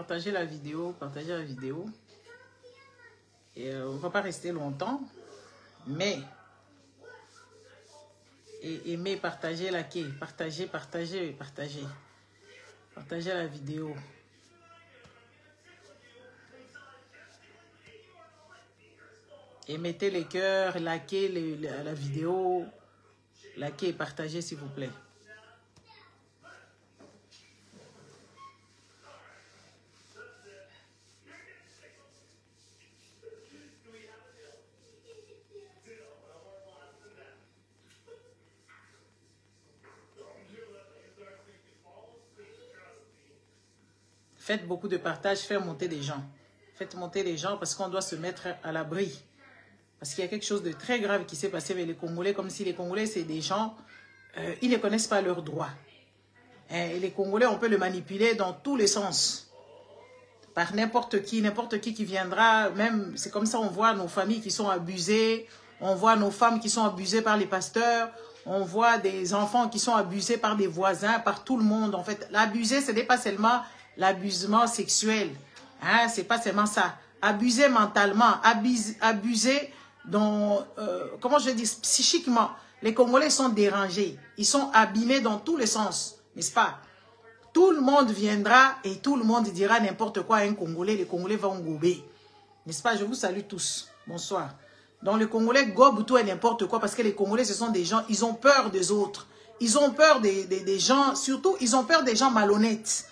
partagez la vidéo, Et on ne va pas rester longtemps, mais aimez, partagez, likez, partagez la vidéo. Et mettez les cœurs, likez la vidéo, likez et partagez s'il vous plaît. Faites beaucoup de partage, faites monter des gens. Faites monter les gens parce qu'on doit se mettre à l'abri. Parce qu'il y a quelque chose de très grave qui s'est passé avec les Congolais, comme si les Congolais, c'est des gens, ils ne connaissent pas leurs droits. Et les Congolais, on peut le manipuler dans tous les sens. Par n'importe qui viendra, même, c'est comme ça, on voit nos familles qui sont abusées, on voit nos femmes qui sont abusées par les pasteurs, on voit des enfants qui sont abusés par des voisins, par tout le monde. En fait, l'abuser, ce n'est pas seulement l'abusement sexuel. Hein, c'est pas seulement ça. Abuser mentalement, abuser dans, comment je dis, psychiquement. Les Congolais sont dérangés. Ils sont abîmés dans tous les sens, n'est-ce pas? Tout le monde viendra et tout le monde dira n'importe quoi à un Congolais. Les Congolais vont gober. N'est-ce pas? Je vous salue tous. Bonsoir. Donc les Congolais gobent tout et n'importe quoi parce que les Congolais, ce sont des gens, ils ont peur des autres. Ils ont peur des gens, surtout, ils ont peur des gens malhonnêtes.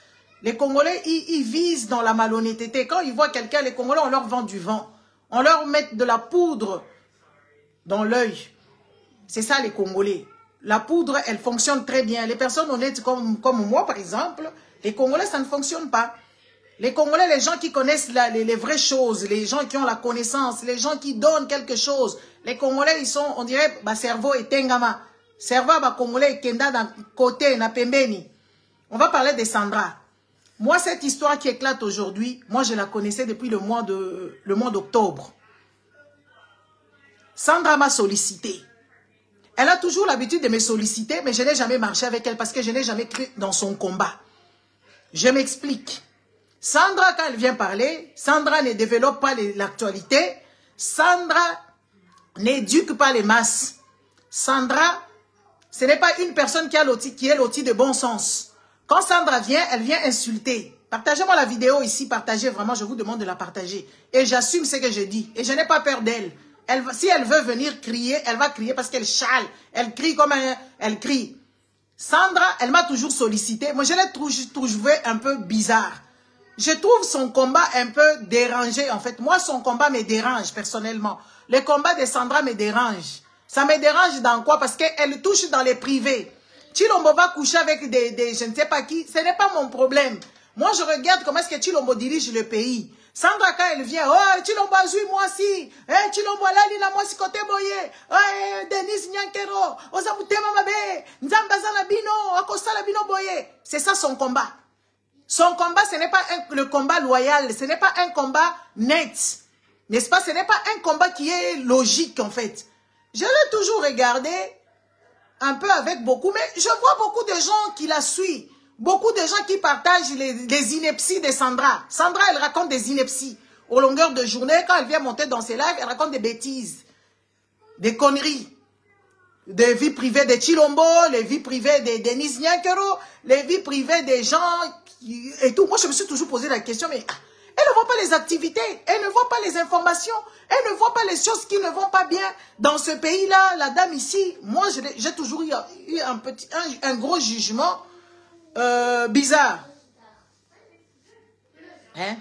Les Congolais, ils visent dans la malhonnêteté. Quand ils voient quelqu'un, les Congolais, on leur vend du vent. On leur met de la poudre dans l'œil. C'est ça les Congolais. La poudre, elle fonctionne très bien. Les personnes honnêtes comme moi, par exemple, les Congolais, ça ne fonctionne pas. Les Congolais, les gens qui connaissent les vraies choses, les gens qui ont la connaissance, les gens qui donnent quelque chose. Les Congolais, ils sont, on dirait, bah, cerveau et tengama. Cerveau, bah, Congolais, kenda dans côté, na pembeni. On va parler de Sandra. Moi, cette histoire qui éclate aujourd'hui, moi, je la connaissais depuis le mois d'octobre. Sandra m'a sollicité. Elle a toujours l'habitude de me solliciter, mais je n'ai jamais marché avec elle parce que je n'ai jamais cru dans son combat. Je m'explique. Sandra, quand elle vient parler, Sandra ne développe pas l'actualité. Sandra n'éduque pas les masses. Sandra, ce n'est pas une personne qui est lotie de bon sens. Quand Sandra vient, elle vient insulter. Partagez-moi la vidéo ici, partagez vraiment, je vous demande de la partager. Et j'assume ce que je dis. Et je n'ai pas peur d'elle. Si elle veut venir crier, elle va crier parce qu'elle chale. Elle crie comme elle crie. Sandra, elle m'a toujours sollicité. Moi, je l'ai trouvé un peu bizarre. Je trouve son combat un peu dérangé, en fait. Moi, son combat me dérange, personnellement. Le combat de Sandra me dérange. Ça me dérange dans quoi? Parce qu'elle touche dans les privés. Chilombo va coucher avec des je ne sais pas qui. Ce n'est pas mon problème. Moi, je regarde comment est-ce que Chilombo dirige le pays. Sandra, quand elle vient, oh, Chilombo azui moi si, Chilombo lali la moi si côté boye, oh, Denise Nyankero, Ozamutema mabe, Nzambaza la bino, Akosta la bino boye. C'est ça son combat. Son combat, ce n'est pas le combat loyal, ce n'est pas un combat net. N'est-ce pas? Ce n'est pas un combat qui est logique, en fait. Je l'ai toujours regardé un peu avec beaucoup, mais je vois beaucoup de gens qui la suivent. Beaucoup de gens qui partagent les inepties de Sandra. Sandra, elle raconte des inepties. Au longueur de journée, quand elle vient monter dans ses lives, elle raconte des bêtises. Des conneries. Des vies privées de Chilombo, les vies privées de Denise Nyankero, les vies privées des gens et tout. Moi, je me suis toujours posé la question, mais elle ne voit pas les activités, elle ne voit pas les informations, elle ne voit pas les choses qui ne vont pas bien dans ce pays-là. La dame ici, moi, j'ai toujours eu un gros jugement bizarre. Hein?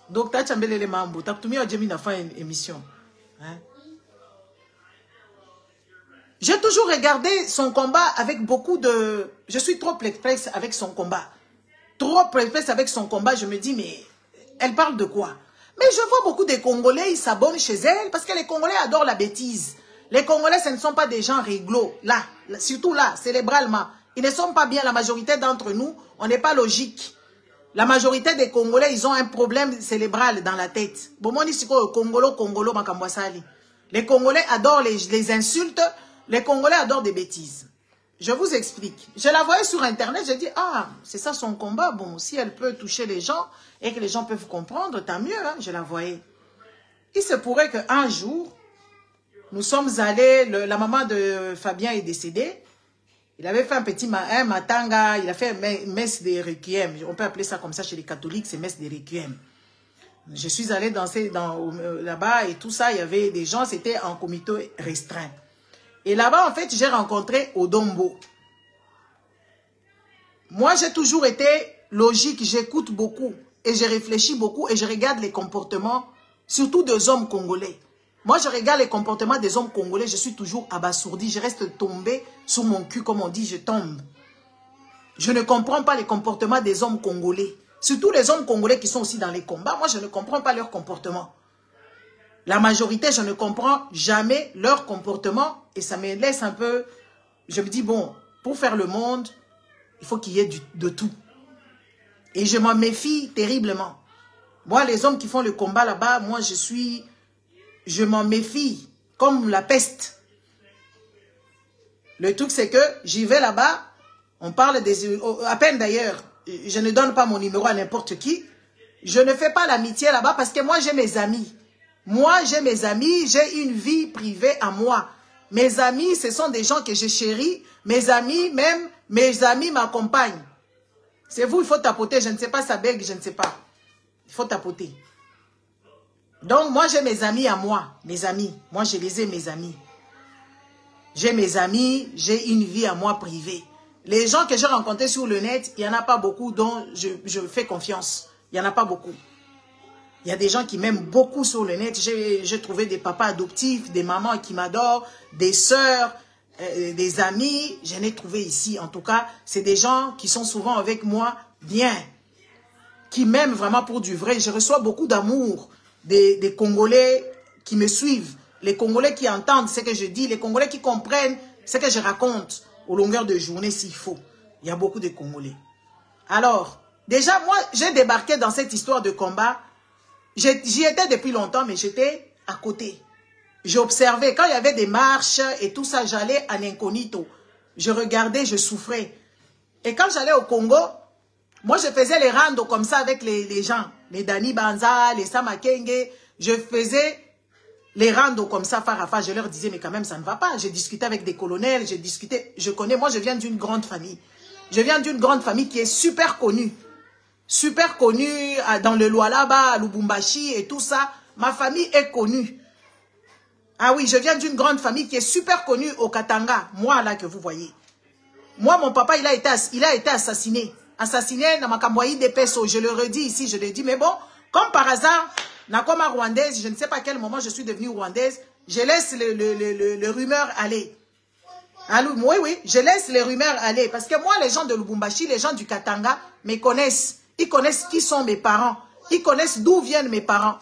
Donc, tu as chambé les mambo, tu as tout mis à Djemina faire une émission. Hein? J'ai toujours regardé son combat avec beaucoup de... Je suis trop perplexe avec son combat. Trop perplexe avec son combat. Je me dis, mais elle parle de quoi? Mais je vois beaucoup de Congolais, ils s'abonnent chez elle parce que les Congolais adorent la bêtise. Les Congolais, ce ne sont pas des gens réglo. Là, surtout là, cérébralement. Ils ne sont pas bien. La majorité d'entre nous, on n'est pas logique. La majorité des Congolais, ils ont un problème cérébral dans la tête. Bon, moi, ici, Congolo, Makambwasali. Les Congolais adorent les insultes. Les Congolais adorent des bêtises. Je vous explique. Je la voyais sur Internet, j'ai dit, ah, c'est ça son combat. Bon, si elle peut toucher les gens et que les gens peuvent comprendre, tant mieux, hein, je la voyais. Il se pourrait qu'un jour, nous sommes allés, la maman de Fabien est décédée. Il avait fait un matanga, il a fait une messe de requiem. On peut appeler ça comme ça chez les catholiques, c'est messe de requiem. Je suis allée danser là-bas et tout ça, il y avait des gens, c'était en comité restreint. Et là-bas, en fait, j'ai rencontré Odombo. Moi, j'ai toujours été logique, j'écoute beaucoup et je réfléchis beaucoup et je regarde les comportements, surtout des hommes congolais. Moi, je regarde les comportements des hommes congolais, je suis toujours abasourdi, je reste tombé sur mon cul, comme on dit, je tombe. Je ne comprends pas les comportements des hommes congolais. Surtout les hommes congolais qui sont aussi dans les combats, moi, je ne comprends pas leur comportement. La majorité, je ne comprends jamais leur comportement et ça me laisse un peu... Je me dis, bon, pour faire le monde, il faut qu'il y ait de tout. Et je m'en méfie terriblement. Moi, les hommes qui font le combat là-bas, moi, je m'en méfie comme la peste. Le truc, c'est que j'y vais là-bas, on parle des... À peine d'ailleurs, je ne donne pas mon numéro à n'importe qui. Je ne fais pas l'amitié là-bas parce que moi, j'ai mes amis. Moi, j'ai mes amis, j'ai une vie privée à moi. Mes amis, ce sont des gens que je chéris. Mes amis, même mes amis m'accompagnent. C'est vous, il faut tapoter. Je ne sais pas, ça bègue, je ne sais pas. Il faut tapoter. Donc, moi, j'ai mes amis à moi. Mes amis. Moi, je les ai, mes amis. J'ai mes amis, j'ai une vie à moi privée. Les gens que j'ai rencontrés sur le net, il n'y en a pas beaucoup dont je fais confiance. Il n'y en a pas beaucoup. Il y a des gens qui m'aiment beaucoup sur le net. J'ai trouvé des papas adoptifs, des mamans qui m'adorent, des sœurs, des amis. Je n'ai trouvé ici. En tout cas, c'est des gens qui sont souvent avec moi bien. Qui m'aiment vraiment pour du vrai. Je reçois beaucoup d'amour des Congolais qui me suivent. Les Congolais qui entendent ce que je dis. Les Congolais qui comprennent ce que je raconte aux longueurs de journée s'il faut. Il y a beaucoup de Congolais. Alors, déjà, moi, j'ai débarqué dans cette histoire de combat. J'y étais depuis longtemps, mais j'étais à côté. J'observais. Quand il y avait des marches et tout ça, j'allais en incognito. Je regardais, je souffrais. Et quand j'allais au Congo, moi, je faisais les randos comme ça avec les gens. Les Dani Banza, les Samakenge. Je faisais les randos comme ça, Farafa. Je leur disais, mais quand même, ça ne va pas. J'ai discuté avec des colonels, j'ai discuté. Je connais, moi, je viens d'une grande famille. Je viens d'une grande famille qui est super connue. Super connue dans le Lualaba, à Lubumbashi et tout ça. Ma famille est connue. Ah oui, je viens d'une grande famille qui est super connue au Katanga. Moi, là, que vous voyez. Moi, mon papa, il a été assassiné. Assassiné dans ma Kamboyi de Peso. Je le redis ici, je le dis. Mais bon, comme par hasard, Nakoma rwandaise, je ne sais pas à quel moment je suis devenue rwandaise. Je laisse le rumeur aller. Alors, oui, je laisse les rumeurs aller. Parce que moi, les gens de Lubumbashi, les gens du Katanga me connaissent. Ils connaissent qui sont mes parents. Ils connaissent d'où viennent mes parents.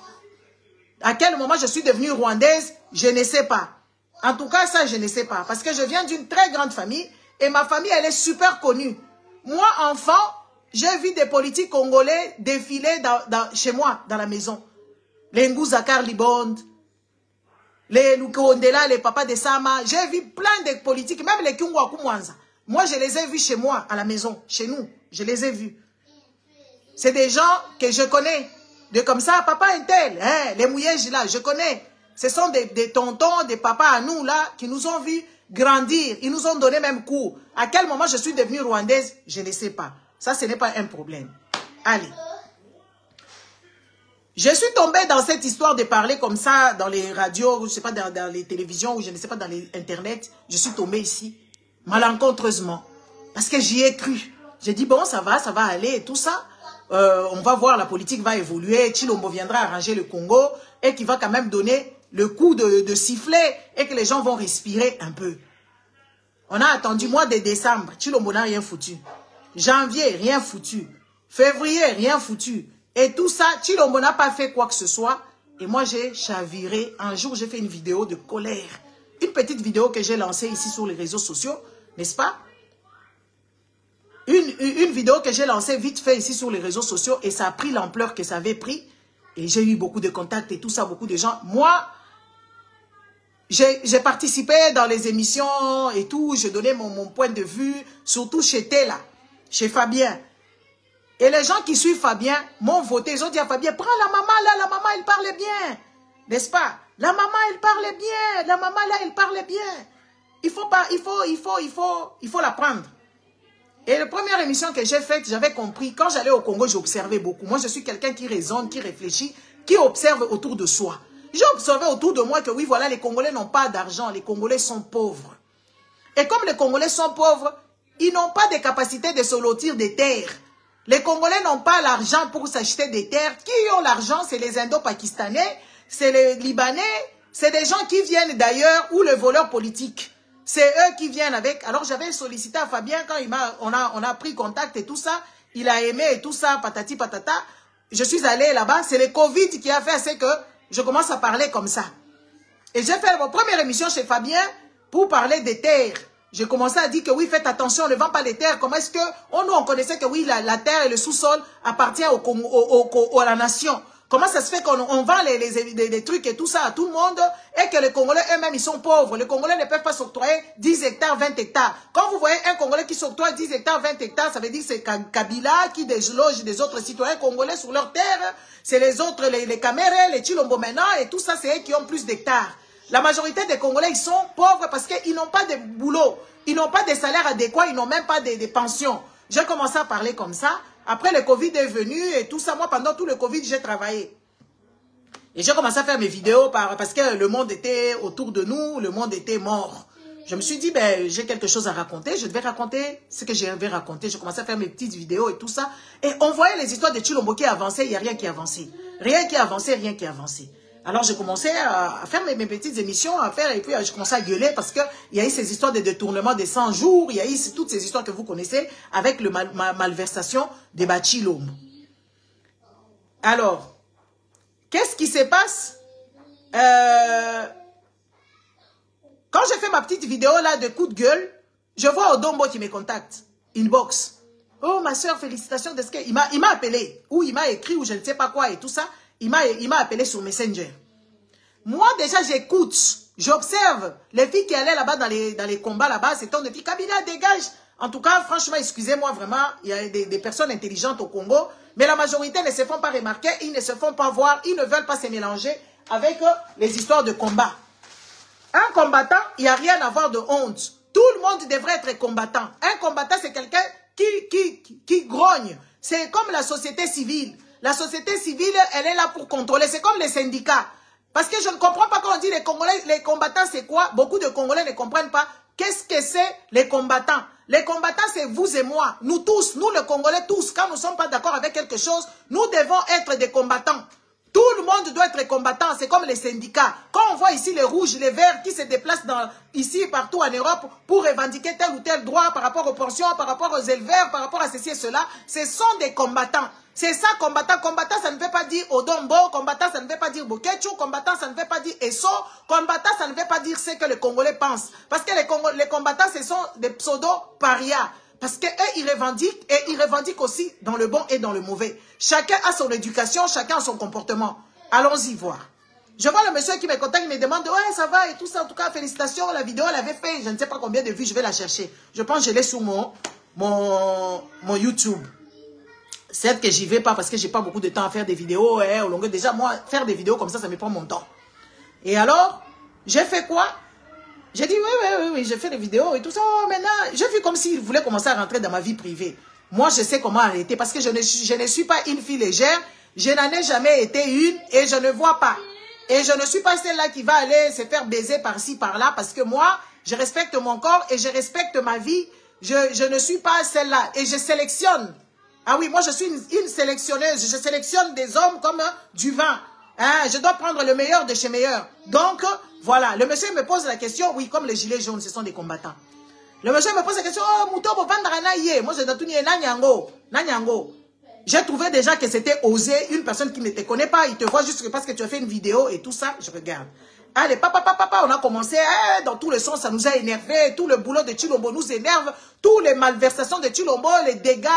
À quel moment je suis devenue rwandaise, je ne sais pas. En tout cas, ça, je ne sais pas. Parce que je viens d'une très grande famille. Et ma famille, elle est super connue. Moi, enfant, j'ai vu des politiques congolais défiler chez moi, dans la maison. Les Ngouza Libond, les Lukondela, les papas de Sama. J'ai vu plein de politiques, même les Kyungwa Kumwanza. Moi, je les ai vus chez moi, à la maison, chez nous. Je les ai vus. C'est des gens que je connais. De comme ça, papa un tel, hein, les mouillèges là, je connais. Ce sont des tontons, des papas à nous là, qui nous ont vus grandir. Ils nous ont donné même cours. À quel moment je suis devenue rwandaise, je ne sais pas. Ça, ce n'est pas un problème. Allez. Je suis tombée dans cette histoire de parler comme ça dans les radios, je ne sais pas, dans les télévisions, ou je ne sais pas, dans les internet. Je suis tombée ici, malencontreusement. Parce que j'y ai cru. J'ai dit, bon, ça va aller et tout ça. On va voir, la politique va évoluer. Tshilombo viendra arranger le Congo et qui va quand même donner le coup de sifflet et que les gens vont respirer un peu. On a attendu mois de décembre. Tshilombo n'a rien foutu. Janvier, rien foutu. Février, rien foutu. Et tout ça, Tshilombo n'a pas fait quoi que ce soit. Et moi, j'ai chaviré. Un jour, j'ai fait une vidéo de colère. Une petite vidéo que j'ai lancée ici sur les réseaux sociaux, n'est-ce pas? Une vidéo que j'ai lancée vite fait ici sur les réseaux sociaux et ça a pris l'ampleur que ça avait pris. Et j'ai eu beaucoup de contacts et tout ça, beaucoup de gens. Moi, j'ai participé dans les émissions et tout, je donnais mon point de vue, surtout chez Tela, chez Fabien. Et les gens qui suivent Fabien m'ont voté, ils ont dit à Fabien, prends la maman là, la maman elle parle bien, n'est-ce pas? La maman elle parle bien, la maman là elle parle bien. Il faut la prendre. Et la première émission que j'ai faite, j'avais compris, quand j'allais au Congo, j'observais beaucoup. Moi, je suis quelqu'un qui raisonne, qui réfléchit, qui observe autour de soi. J'ai observé autour de moi que oui, voilà, les Congolais n'ont pas d'argent, les Congolais sont pauvres. Et comme les Congolais sont pauvres, ils n'ont pas de capacité de se lotir des terres. Les Congolais n'ont pas l'argent pour s'acheter des terres. Qui ont l'argent, c'est les Indo-Pakistanais, c'est les Libanais, c'est des gens qui viennent d'ailleurs, ou les voleurs politiques. C'est eux qui viennent avec. Alors j'avais sollicité à Fabien quand on a pris contact et tout ça. Il a aimé et tout ça, patati patata. Je suis allé là-bas. C'est le Covid qui a fait, c'est que je commence à parler comme ça. Et j'ai fait ma première émission chez Fabien pour parler des terres. J'ai commencé à dire que oui, faites attention, on ne vend pas les terres. Comment est-ce que nous, on connaissait que oui, la terre et le sous-sol appartient à la nation. Comment ça se fait qu'on vend les trucs et tout ça à tout le monde et que les Congolais eux-mêmes, ils sont pauvres. Les Congolais ne peuvent pas s'octroyer 10 hectares, 20 hectares. Quand vous voyez un Congolais qui s'octroie 10 hectares, 20 hectares, ça veut dire que c'est Kabila qui déloge des autres citoyens congolais sur leur terre. C'est les autres, les Camérés, les Chilombo maintenant et tout ça, c'est eux qui ont plus d'hectares. La majorité des Congolais, ils sont pauvres parce qu'ils n'ont pas de boulot. Ils n'ont pas de salaire adéquat, ils n'ont même pas de pension. J'ai commencé à parler comme ça. Après, le Covid est venu et tout ça. Moi, pendant tout le Covid, j'ai travaillé. Et j'ai commencé à faire mes vidéos parce que le monde était autour de nous, le monde était mort. Je me suis dit, ben, j'ai quelque chose à raconter. Je devais raconter ce que j'avais raconté. J'ai commencé à faire mes petites vidéos et tout ça. Et on voyait les histoires de Chilombo qui avançaient. Il n'y a rien qui avançait. Rien qui avançait, rien qui avançait. Alors, j'ai commencé à faire mes petites émissions, et puis je commençais à gueuler parce qu'il y a eu ces histoires de détournement des 100 jours, il y a eu toutes ces histoires que vous connaissez avec la malversation des Bachilombo. Alors, qu'est-ce qui se passe? Quand j'ai fait ma petite vidéo là de coup de gueule, je vois Odombo qui me contacte, inbox. Oh, ma soeur, félicitations de ce qu'il m'a appelé, ou il m'a écrit, ou je ne sais pas quoi, et tout ça. Il m'a appelé sur Messenger. Moi, déjà, j'écoute, j'observe les filles qui allaient là-bas dans les combats là-bas. C'est tant de filles. Kabila, dégage. En tout cas, franchement, excusez-moi vraiment, il y a des personnes intelligentes au Congo, mais la majorité ne se font pas remarquer, ils ne se font pas voir, ils ne veulent pas se mélanger avec les histoires de combat. Un combattant, il n'y a rien à voir de honte. Tout le monde devrait être combattant. Un combattant, c'est quelqu'un qui grogne. C'est comme la société civile. La société civile, elle est là pour contrôler. C'est comme les syndicats. Parce que je ne comprends pas quand on dit les Congolais, les combattants, c'est quoi? Beaucoup de Congolais ne comprennent pas. Qu'est-ce que c'est les combattants? Les combattants, c'est vous et moi. Nous tous, nous les Congolais tous, quand nous ne sommes pas d'accord avec quelque chose, nous devons être des combattants. Tout le monde doit être combattant. C'est comme les syndicats. Quand on voit ici les rouges, les verts qui se déplacent ici partout en Europe pour revendiquer tel ou tel droit par rapport aux pensions, par rapport aux éleveurs, par rapport à ceci et cela, ce sont des combattants. C'est ça, combattant. Combattant, ça ne veut pas dire Odombo. Combattant, ça ne veut pas dire Bokechu. Combattant, ça ne veut pas dire Esso. Combattant, ça ne veut pas dire ce que les Congolais pensent. Parce que les combattants, ce sont des pseudo-parias. Parce qu'eux, ils revendiquent, et ils revendiquent aussi dans le bon et dans le mauvais. Chacun a son éducation, chacun a son comportement. Allons-y voir. Je vois le monsieur qui me contacte, il me demande, ouais, ça va et tout ça. En tout cas, félicitations, la vidéo, elle avait fait, je ne sais pas combien de vues, je vais la chercher. Je pense que je l'ai sur mon YouTube. Certes que j'y vais pas parce que j'ai pas beaucoup de temps à faire des vidéos. Au long, déjà, moi, faire des vidéos comme ça me prend mon temps. Et alors, j'ai fait quoi? J'ai dit, oui, j'ai fait des vidéos et tout ça. Oh, maintenant, j'ai vu comme s'il voulait commencer à rentrer dans ma vie privée. Moi, je sais comment arrêter parce que je ne suis pas une fille légère. Je n'en ai jamais été une et je ne vois pas. Et je ne suis pas celle-là qui va aller se faire baiser par-ci, par-là parce que moi, je respecte mon corps et je respecte ma vie. Je ne suis pas celle-là et je sélectionne. Ah oui, moi, je suis une sélectionneuse. Je sélectionne des hommes comme du vin. Hein, je dois prendre le meilleur de chez meilleur. Donc, voilà. Le monsieur me pose la question. Oui, comme les gilets jaunes, ce sont des combattants. Le monsieur me pose la question. Oh, Mouto, moi, je dois tout nier. Nanyango. J'ai trouvé déjà que c'était osé. Une personne qui ne te connaît pas, il te voit juste parce que tu as fait une vidéo et tout ça. Je regarde. Allez, papa, on a commencé, dans tous les sens, ça nous a énervé. Tout le boulot de Tshilombo nous énerve. Toutes les malversations de Tshilombo, les dégâts,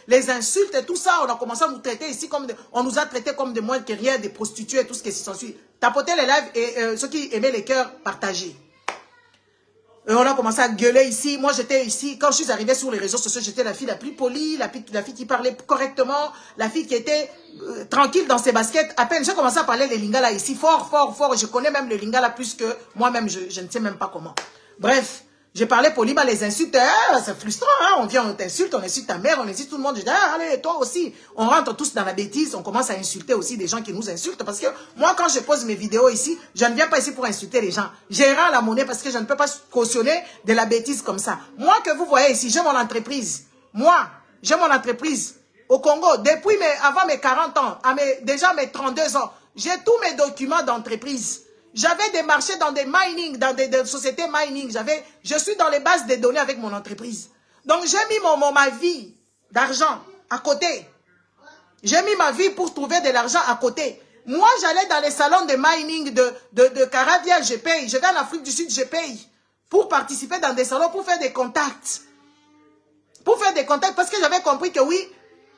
les insultes et tout ça, on a commencé à nous traiter ici comme on nous a traités comme des moins que rien, des prostituées, tout ce qui s'ensuit. Tapotez les lives et ceux qui aimaient les cœurs, partagez. Et on a commencé à gueuler ici. Moi, j'étais ici. Quand je suis arrivée sur les réseaux sociaux, j'étais la fille la plus polie, la fille qui parlait correctement, la fille qui était tranquille dans ses baskets. À peine, j'ai commencé à parler les lingala ici, fort. Je connais même le lingala plus que moi-même, je ne sais même pas comment. Bref, j'ai parlé poliment, les insultes, c'est frustrant, hein? On vient, on t'insulte, on insulte ta mère, on insulte tout le monde. Je dis, allez, toi aussi. On rentre tous dans la bêtise, on commence à insulter aussi des gens qui nous insultent. Parce que moi, quand je pose mes vidéos ici, je ne viens pas ici pour insulter les gens. J'ai rend la monnaie parce que je ne peux pas cautionner de la bêtise comme ça. Moi que vous voyez ici, j'ai mon entreprise. Moi, j'ai mon entreprise au Congo. Depuis avant mes 40 ans, déjà mes 32 ans, j'ai tous mes documents d'entreprise. J'avais des marchés dans des mining, dans des sociétés mining. Je suis dans les bases de données avec mon entreprise. Donc, j'ai mis ma vie d'argent à côté. J'ai mis ma vie pour trouver de l'argent à côté. Moi, j'allais dans les salons de mining de Caravia, je paye. Je vais en Afrique du Sud, je paye. Pour participer dans des salons, pour faire des contacts. Pour faire des contacts, parce que j'avais compris que oui,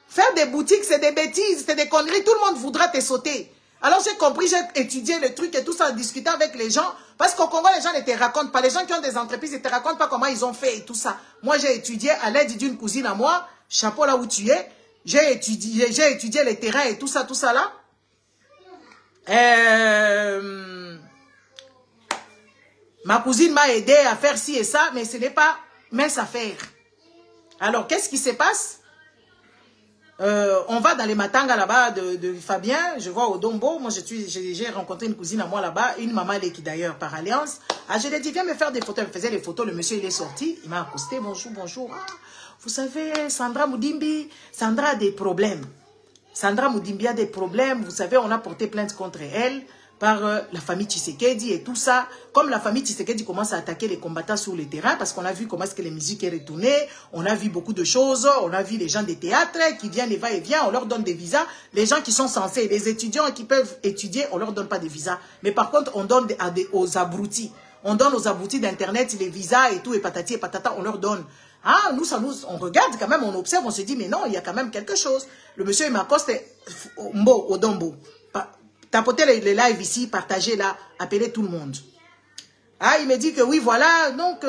faire des boutiques, c'est des bêtises, c'est des conneries. Tout le monde voudra te sauter. Alors j'ai compris, j'ai étudié le truc et tout ça, discuté avec les gens. Parce qu'au Congo, les gens ne te racontent pas. Les gens qui ont des entreprises, ils ne te racontent pas comment ils ont fait et tout ça. Moi, j'ai étudié à l'aide d'une cousine à moi. Chapeau là où tu es. J'ai étudié les terrains et tout ça là. Ma cousine m'a aidé à faire ci et ça, mais ce n'est pas mince affaire. Alors, qu'est-ce qui se passe? On va dans les Matanga là-bas de Fabien, je vois au Dombo. Moi, j'ai rencontré une cousine à moi là-bas, une maman qui d'ailleurs par alliance. Ah, je lui ai dit, viens me faire des photos. Elle faisait les photos, le monsieur il est sorti, il m'a accosté, bonjour. Ah, vous savez, Sandra Moudimbi, Sandra a des problèmes. Sandra Moudimbi a des problèmes. Vous savez, on a porté plainte contre elle par la famille Tshisekedi et tout ça. Comme la famille Tshisekedi commence à attaquer les combattants sur le terrain, parce qu'on a vu comment est-ce que les musiques est retournées, on a vu beaucoup de choses, on a vu les gens des théâtres qui viennent et va-et-vient, on leur donne des visas. Les gens qui sont censés, les étudiants qui peuvent étudier, on leur donne pas de visas. Mais par contre, on donne aux abrutis. On donne aux abrutis d'Internet les visas et tout, et patati et patata, on leur donne. Ah, on regarde quand même, on observe, on se dit, mais non, il y a quand même quelque chose. Le monsieur, il m'accoste, au Dombo. Tapotez les lives ici, partagez là, appelez tout le monde. Ah, il me dit que oui, voilà, donc,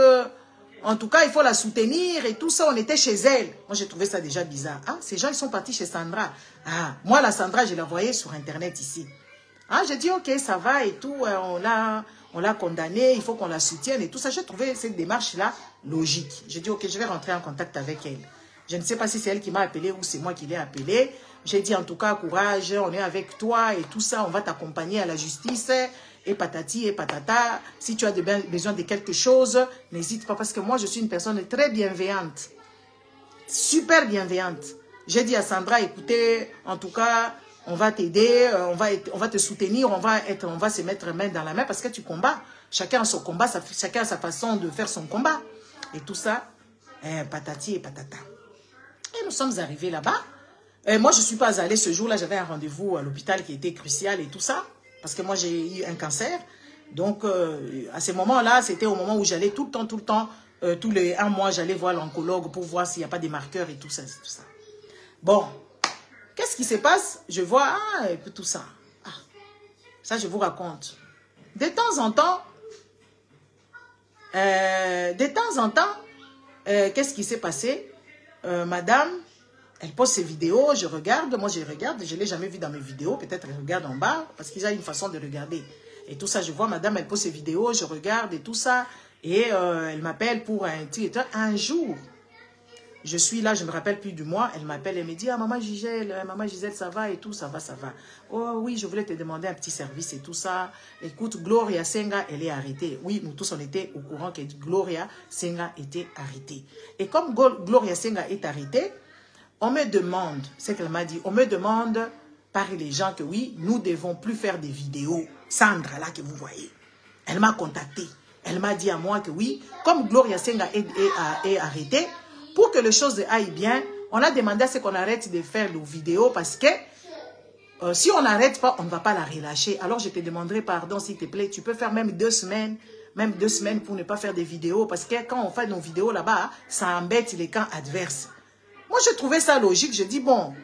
en tout cas, il faut la soutenir et tout ça, on était chez elle. Moi, j'ai trouvé ça déjà bizarre. Ah, ces gens, ils sont partis chez Sandra. Ah, moi, la Sandra, je la voyais sur Internet ici. Ah, j'ai dit, ok, ça va et tout, on l'a condamnée, il faut qu'on la soutienne et tout ça. J'ai trouvé cette démarche-là logique. J'ai dit, ok, je vais rentrer en contact avec elle. Je ne sais pas si c'est elle qui m'a appelé ou c'est moi qui l'ai appelée. J'ai dit en tout cas, courage, on est avec toi et tout ça, on va t'accompagner à la justice et patati et patata. Si tu as besoin de quelque chose, n'hésite pas parce que moi, je suis une personne très bienveillante. Super bienveillante. J'ai dit à Sandra, écoutez, en tout cas, on va t'aider, on va te soutenir, on va se mettre main dans la main parce que tu combats. Chacun a son combat, chacun a sa façon de faire son combat. Et tout ça, patati et patata. Et nous sommes arrivés là-bas. Moi, je ne suis pas allée ce jour-là. J'avais un rendez-vous à l'hôpital qui était crucial et tout ça. Parce que moi, j'ai eu un cancer. Donc, à ce moment-là, c'était au moment où j'allais tout le temps, tous les 1 mois, j'allais voir l'oncologue pour voir s'il n'y a pas des marqueurs et tout ça. Bon, qu'est-ce qui se passe? Je vois, et puis tout ça. Ah, ça, je vous raconte. De temps en temps, qu'est-ce qui s'est passé? Madame, elle poste ses vidéos, je regarde, moi je regarde, je ne l'ai jamais vu dans mes vidéos, peut-être elle regarde en bas, parce qu'il y a une façon de regarder. Et tout ça, je vois, madame, elle poste ses vidéos, je regarde et tout ça, et elle m'appelle pour un jour. Je suis là, je ne me rappelle plus du mois, elle m'appelle, elle me dit, ah maman Gisèle, ça va et tout, ça va. Oh oui, je voulais te demander un petit service et tout ça. Écoute, Gloria Senga, elle est arrêtée. Oui, nous tous, on était au courant que Gloria Senga était arrêtée. Et comme Gloria Senga est arrêtée, on me demande, c'est qu'elle m'a dit, on me demande par les gens que oui, nous ne devons plus faire des vidéos. Sandra, là, que vous voyez, elle m'a contacté. Elle m'a dit à moi que oui, comme Gloria Senga est arrêtée, pour que les choses aillent bien, on a demandé à ce qu'on arrête de faire les vidéos parce que si on n'arrête pas, on ne va pas la relâcher. Alors je te demanderai pardon, s'il te plaît. Tu peux faire même 2 semaines. Même 2 semaines pour ne pas faire des vidéos. Parce que quand on fait nos vidéos là-bas, ça embête les camps adverses. Moi, je trouvais ça logique. Je dis, bon,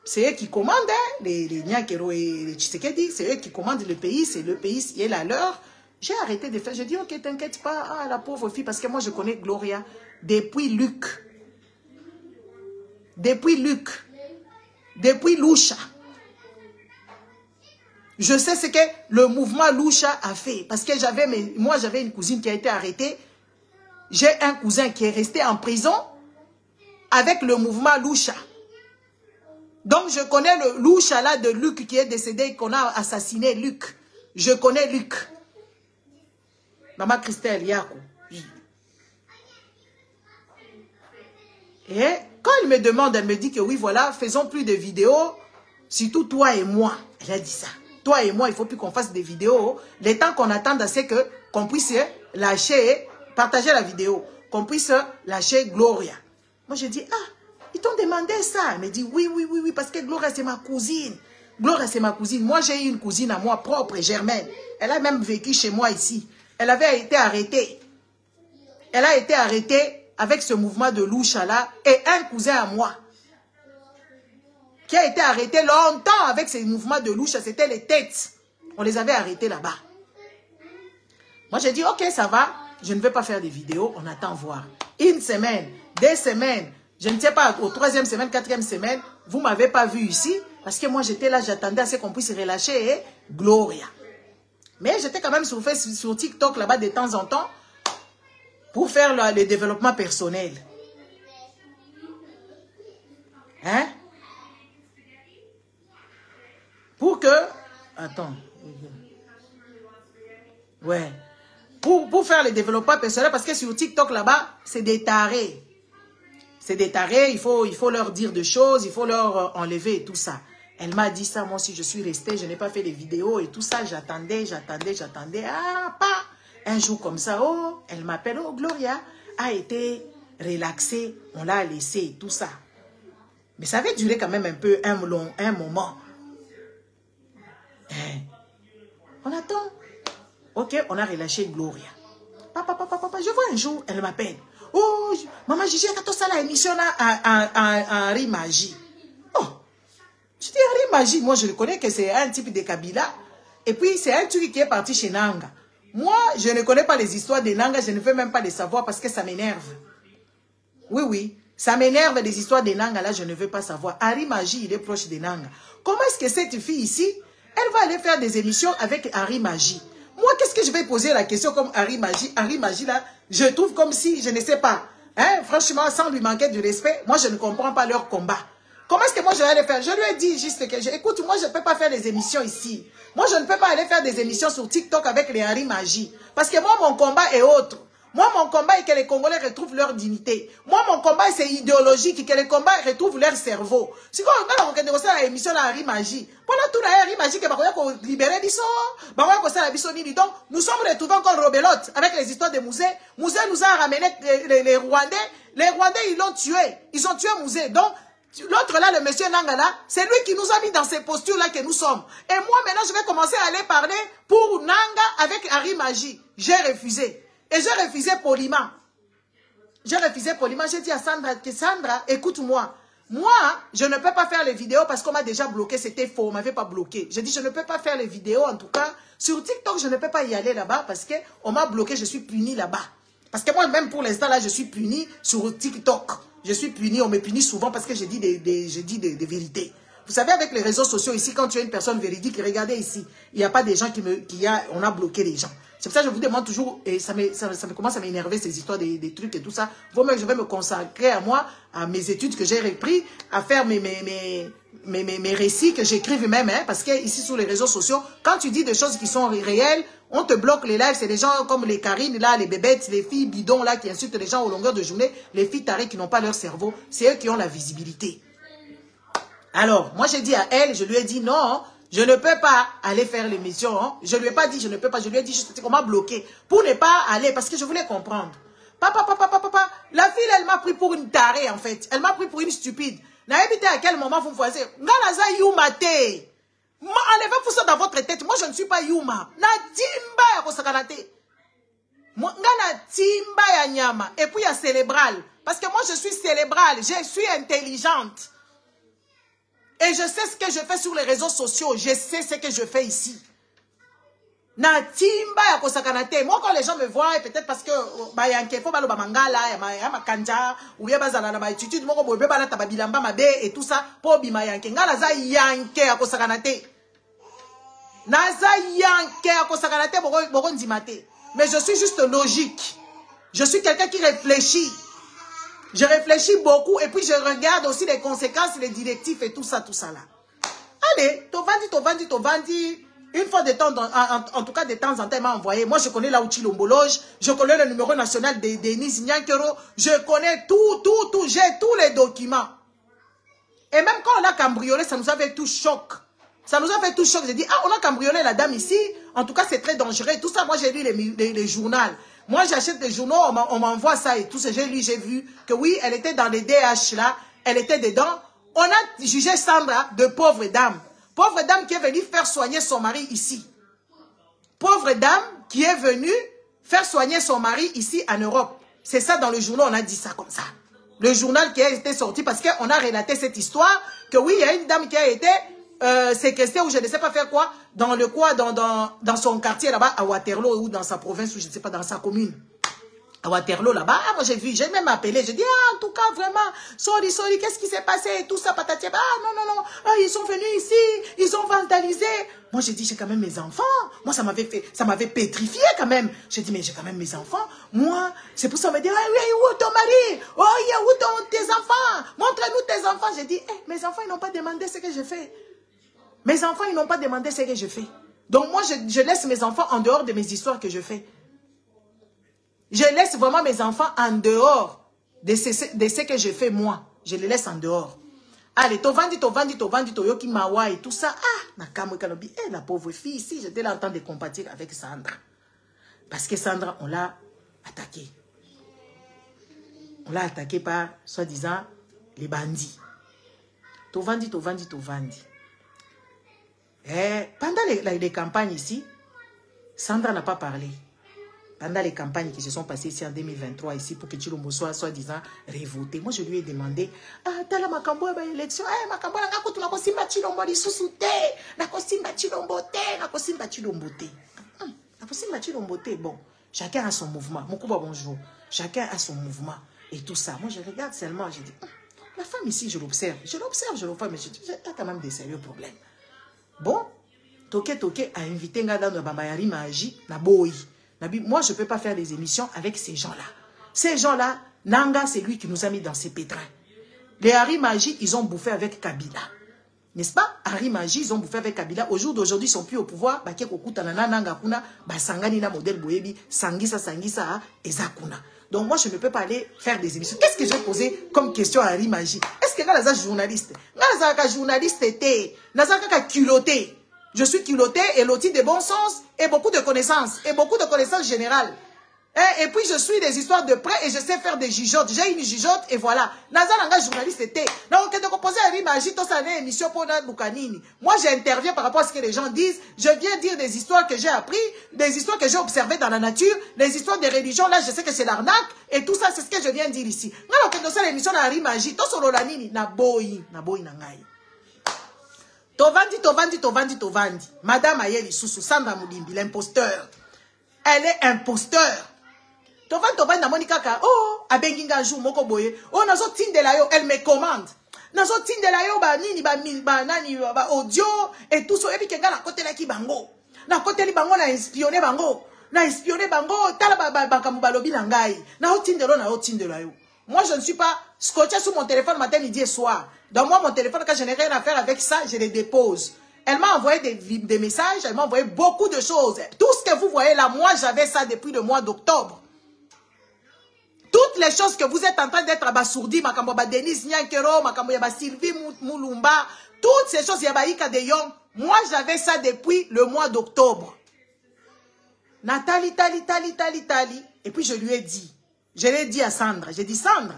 c'est eux qui commandent, hein, les Nyakero et les Tshisekedi. C'est eux qui commandent le pays. C'est le pays qui est la leur. J'ai arrêté de faire. Je dis, ok, t'inquiète pas. Ah, la pauvre fille. Parce que moi, je connais Gloria depuis Luc. Depuis Luc. Depuis Loucha. Je sais ce que le mouvement Loucha a fait. Parce que moi, j'avais une cousine qui a été arrêtée. J'ai un cousin qui est resté en prison avec le mouvement Loucha. Donc, je connais le Loucha là de Luc qui est décédé, qu'on a assassiné Luc. Je connais Luc. Maman Christelle Yakou. Et quand elle me demande, elle me dit que oui, voilà, faisons plus de vidéos, surtout toi et moi. Elle a dit ça. Toi et moi, il ne faut plus qu'on fasse des vidéos. Le temps qu'on attend, c'est qu'on puisse lâcher, partager la vidéo, qu'on puisse lâcher Gloria. Moi, je dis, ah, ils t'ont demandé ça. Elle me dit, oui, oui, oui, oui, parce que Gloria, c'est ma cousine. Gloria, c'est ma cousine. Moi, j'ai eu une cousine à moi propre, Germaine. Elle a même vécu chez moi ici. Elle avait été arrêtée. Elle a été arrêtée avec ce mouvement de Loucha là et un cousin à moi qui a été arrêté longtemps avec ces mouvements de Loucha. C'était les têtes. On les avait arrêtés là-bas. Moi, j'ai dit, ok, ça va. Je ne vais pas faire des vidéos. On attend voir. 1 semaine, 2 semaines, je ne sais pas, au 3e semaine, 4e semaine, vous ne m'avez pas vu ici. Parce que moi, j'étais là, j'attendais à ce qu'on puisse relâcher Gloria. Mais j'étais quand même sur TikTok là-bas de temps en temps pour faire le développement personnel. Hein? Pour que... Attends. Ouais. Pour faire le développement personnel, parce que sur TikTok là-bas, c'est des tarés. C'est des tarés, il faut leur dire des choses, il faut leur enlever tout ça. Elle m'a dit ça, moi aussi je suis restée, je n'ai pas fait les vidéos et tout ça, j'attendais. Ah, pas un jour comme ça, oh, elle m'appelle, oh, Gloria a été relaxée, on l'a laissée, tout ça. Mais ça avait duré quand même un peu, un moment. On attend. Ok, on a relâché Gloria. Papa, je vois un jour, elle m'appelle. Oh, maman Gigi, quand on ça la émission à Henri Magie. Oh, je dis Henri Magie, moi je le connais que c'est un type de Kabila. Et puis c'est un truc qui est parti chez Nanga. Moi, je ne connais pas les histoires de Nanga, je ne veux même pas les savoir parce que ça m'énerve. Oui, oui, ça m'énerve les histoires de Nanga, là je ne veux pas savoir. Henri Magie, il est proche de Nanga. Comment est-ce que cette fille ici, elle va aller faire des émissions avec Henri Magie? Moi, qu'est-ce que je vais poser la question comme Henri Magie? Henri Magie, là, je trouve comme si, je ne sais pas. Hein, franchement, sans lui manquer du respect, moi, je ne comprends pas leur combat. Comment est-ce que moi, je vais aller faire? Je lui ai dit juste que, écoute, moi, je ne peux pas faire des émissions ici. Moi, je ne peux pas aller faire des émissions sur TikTok avec les Henri Magie. Parce que moi, mon combat est autre. Moi, mon combat est que les Congolais retrouvent leur dignité. Moi, mon combat, c'est idéologique, que les combats retrouvent leur cerveau. Si on regarde l'émission de Henri Magie, pendant tout Henri Magie, que va libérer Bisso, donc, nous sommes retrouvés encore rebelote avec les histoires de Mouzé. Mouzé nous a ramené les Rwandais. Les Rwandais, ils l'ont tué. Ils ont tué Mouzé. Donc, l'autre là, le monsieur Nangala, c'est lui qui nous a mis dans ces postures-là que nous sommes. Et moi, maintenant, je vais commencer à aller parler pour Nanga avec Henri Magie. J'ai refusé. Et j'ai refusé poliment. J'ai refusé poliment. J'ai dit à Sandra que Sandra, écoute-moi. Moi, je ne peux pas faire les vidéos parce qu'on m'a déjà bloqué. C'était faux. On ne m'avait pas bloqué. J'ai dit, je ne peux pas faire les vidéos. En tout cas, sur TikTok, je ne peux pas y aller là-bas parce qu'on m'a bloqué. Je suis punie là-bas. Parce que moi, même pour l'instant, là, je suis punie sur TikTok. Je suis punie. On me punit souvent parce que j'ai dit des vérités. Vous savez, avec les réseaux sociaux ici, quand tu es une personne véridique, regardez ici, il n'y a pas des gens on a bloqué les gens. C'est pour ça que je vous demande toujours, et ça me commence à m'énerver ces histoires des trucs et tout ça. Moi-même, je vais me consacrer à moi, à mes études que j'ai repris, à faire mes récits que j'écrive même, hein, parce que ici sur les réseaux sociaux, quand tu dis des choses qui sont réelles, on te bloque les lives. C'est des gens comme les Karine, là, les bébêtes, les filles bidons là qui insultent les gens au longueur de journée, les filles tarées qui n'ont pas leur cerveau, c'est eux qui ont la visibilité. Alors, moi j'ai dit à elle, je lui ai dit non, je ne peux pas aller faire l'émission. Hein. Je ne lui ai pas dit je ne peux pas, je lui ai dit juste qu'on m'a bloqué pour ne pas aller parce que je voulais comprendre. Papa, la fille elle m'a pris pour une tarée en fait, elle m'a pris pour une stupide. N'a habité à quel moment vous me voyez? Ngalaza youmate. Enlevez-vous ça dans votre tête. Moi, je ne suis pas Yuma. Na timba ya kosakanate. Moi, na timba ya nyama. Et puis, il y a cérébral. Parce que moi, je suis cérébrale. Je suis intelligente. Et je sais ce que je fais sur les réseaux sociaux. Je sais ce que je fais ici. Na timba ya kosakanate. Moi, quand les gens me voient, peut-être parce que bah ya nkefo balo ba mangala ya makanja ou ya bazana na ba attitude moko bobe bala tababilamba mabe et tout ça po bima yanke ngala za yanke ya kosakanate. Na za yanke ya kosakanate boko ndimate. Mais je suis juste logique. Je suis quelqu'un qui réfléchit. Je réfléchis beaucoup et puis je regarde aussi les conséquences, les directives et tout ça là. Allez, Tovandi. Une fois de temps, en tout cas de temps en temps, il m'a envoyé. Moi, je connais l'outil lombologe, je connais le numéro national de Denise Nyankero, je connais tout, j'ai tous les documents. Et même quand on a cambriolé, ça nous a fait tout choc. Ça nous a fait tout choc. J'ai dit, ah, on a cambriolé la dame ici, en tout cas, c'est très dangereux. Tout ça, moi, j'ai lu les journaux. Moi, j'achète des journaux, on m'envoie ça et tout ça. J'ai lu, j'ai vu que oui, elle était dans les DH là, elle était dedans. On a jugé Sandra de pauvre dame. Pauvre dame qui est venue faire soigner son mari ici. Pauvre dame qui est venue faire soigner son mari ici en Europe. C'est ça dans le journal, on a dit ça comme ça. Le journal qui a été sorti parce qu'on a relaté cette histoire que oui, il y a une dame qui a été séquestrée ou je ne sais pas faire quoi, dans son quartier là-bas à Waterloo ou dans sa province ou je ne sais pas, dans sa commune. À Waterloo là-bas, moi j'ai vu, j'ai même appelé, j'ai dit, ah, en tout cas, vraiment, sorry, qu'est-ce qui s'est passé et tout ça, patati, ah, non, ah, ils sont venus ici, ils ont vandalisé. Moi j'ai dit, j'ai quand même mes enfants. Moi ça m'avait pétrifié quand même. J'ai dit, mais j'ai quand même mes enfants. Moi, c'est pour ça, on me dit, ah, oui, où ton mari? Oh, où tes enfants? Montre-nous tes enfants. J'ai dit, mes enfants, ils n'ont pas demandé ce que je fais. Mes enfants, ils n'ont pas demandé ce que je fais. Donc moi, je laisse mes enfants en dehors de mes histoires que je fais. Je laisse vraiment mes enfants en dehors de ce que je fais moi. Je les laisse en dehors. Allez, tovandi, toyoki mawa et tout ça. Ah, nakamwe kanobi. La pauvre fille ici, j'étais là en train de compatir avec Sandra. Parce que Sandra, on l'a attaquée. On l'a attaquée par, soi-disant, les bandits. Tovandi. Pendant les campagnes ici, Sandra n'a pas parlé. Pendant les campagnes qui se sont passées ici en 2023, ici, pour que Tshilombo soit soi-disant révoté. Moi, je lui ai demandé, ah, t'as la makambo à l'élection, makambo, tu n'as pas simba Tshilombo, les sous-soutés, n'a pas simba Tshilombo, n'a pas simba Tshilombo. N'a pas simba Tshilombo. Bon, chacun a son mouvement. Mon coupa, bonjour. Chacun a son mouvement. Et tout ça. Moi, je regarde seulement, je dis, la femme ici, je l'observe, mais je dis, t'as quand même des sérieux problèmes. Bon, Toke a invité Ngada dans Bambayari Maji, na Boyi. Moi, je ne peux pas faire des émissions avec ces gens-là. Ces gens-là, Nanga, c'est lui qui nous a mis dans ses pétrins. Les Harry Maji, ils ont bouffé avec Kabila. N'est-ce pas? Harry Maji, ils ont bouffé avec Kabila. Au jour d'aujourd'hui, ils sont plus au pouvoir. Donc, moi, je ne peux pas aller faire des émissions. Qu'est-ce que je vais poser comme question à Harry Maji? Est-ce que Nanga est journaliste? Nanga est journaliste, Nanga est culotté. Je suis culotté et loti de bon sens et beaucoup de connaissances. Et beaucoup de connaissances générales. Et puis je suis des histoires de près et je sais faire des jugeotes. J'ai une jugeote et voilà. Nazaranga journaliste était. Donc, de composer à Rimaji, tout ça, une émission pour notre Boukanini. Moi, j'interviens par rapport à ce que les gens disent. Je viens dire des histoires que j'ai appris, des histoires que j'ai observées dans la nature, des histoires des religions. Là, je sais que c'est l'arnaque. Et tout ça, c'est ce que je viens dire ici. Alors que dans cette émission, la Rimaji, tout sur l'Olanini, na boyi nangai. Tovandi. Madame Ayeli Soussou, Sandra Moulimbi, l'imposteur. Elle est imposteur. Tovandi na Monika ka. Oh, abenginga jou moko boye. Oh, nazo tindela yo, elle me commande. Nazo tindela yo ba audio et tout ça. Et puis kenga na kote la ki bango. Na kote li bango na espionner bango. Tala ba lobi na ngai. Na ho tindela yo. Moi, je ne suis pas scotché sur mon téléphone matin, midi et soir. Donc moi, mon téléphone, quand je n'ai rien à faire avec ça, je les dépose. Elle m'a envoyé des messages, elle m'a envoyé beaucoup de choses. Tout ce que vous voyez là, moi, j'avais ça depuis le mois d'octobre. Toutes les choses que vous êtes en train d'être abasourdis, Makamboba Denise Nyankero, Makamboba Sylvie Moulumba, toutes ces choses, Yabaïka de Yong, moi, j'avais ça depuis le mois d'octobre. Nathalie. Et puis, je lui ai dit. Je l'ai dit à Sandra. J'ai dit, Sandra,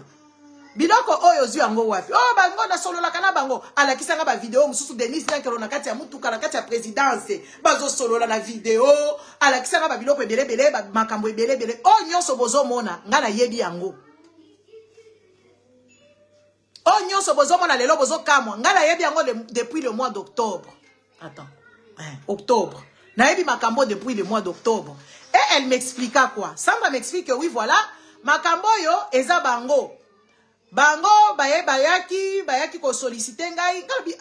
Biloko oyo zu yango wapi. Oh bango na solo la kana bango. Ala kisanga ba vidéo mususu Denis Nyankelo na kati ya mutuka na kati ya présidence. Bazo solo la na vidéo. Ala kisanga ba biloko belé ba makambo belé. Oh nyonso bozo mona ngana yebi yango. Oh nyonso bozo mona lelo bozo kamwa ngana yebi yango depuis le mois d'octobre. Attends. Octobre. Na yebi makambo depuis le mois d'octobre. Et elle m'expliqua quoi? Sandra m'explique que oui voilà, makambo yo eza bango. Bango bayaki ko solliciter ngai ngabi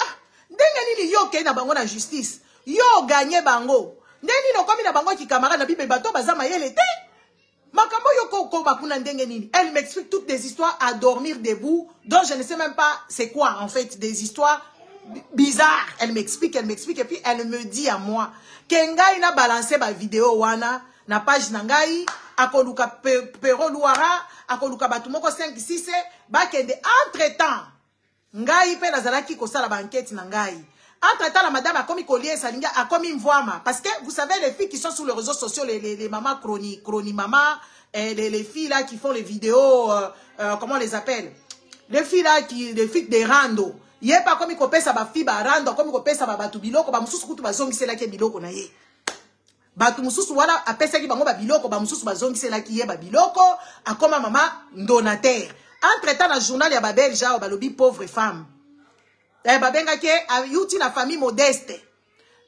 ndenge nini yo ke na bango na justice yo gagner bango ndenge no komi na bango ki camarade na bibe bato bazama yele te makambo yo ko bakuna ndenge nini. Elle m'explique toutes des histoires à dormir debout dont je ne sais même pas c'est quoi en fait, des histoires bizarres. Elle m'explique et puis elle me dit à moi que ngai na balancer ba vidéo wana na page na ngai akoluka pero luara akoluka batu moko 5-6 bakende entre-temps ngai pe nazalaki kosala ba enquête na ngai. Entre-temps la madame a commis collier salinga a commis mvoama parce que vous savez les filles qui sont sur les réseaux sociaux les mamans chroniques maman les filles là qui font les vidéos comment on les appelle, les filles là les filles des rando yé pas commis kopesa ba fille ba rando commis kopesa ba batu biloko ba mususu kutu bazongisela ke biloko na ye. Batu mususu wala apesa ki bango ba biloko ba mususu bazongisela ki ye ba biloko akoma mama donateur. Entre-temps na journal ya ba belge ba lobi pauvre femme. Ba benga ke yuti na famille modeste.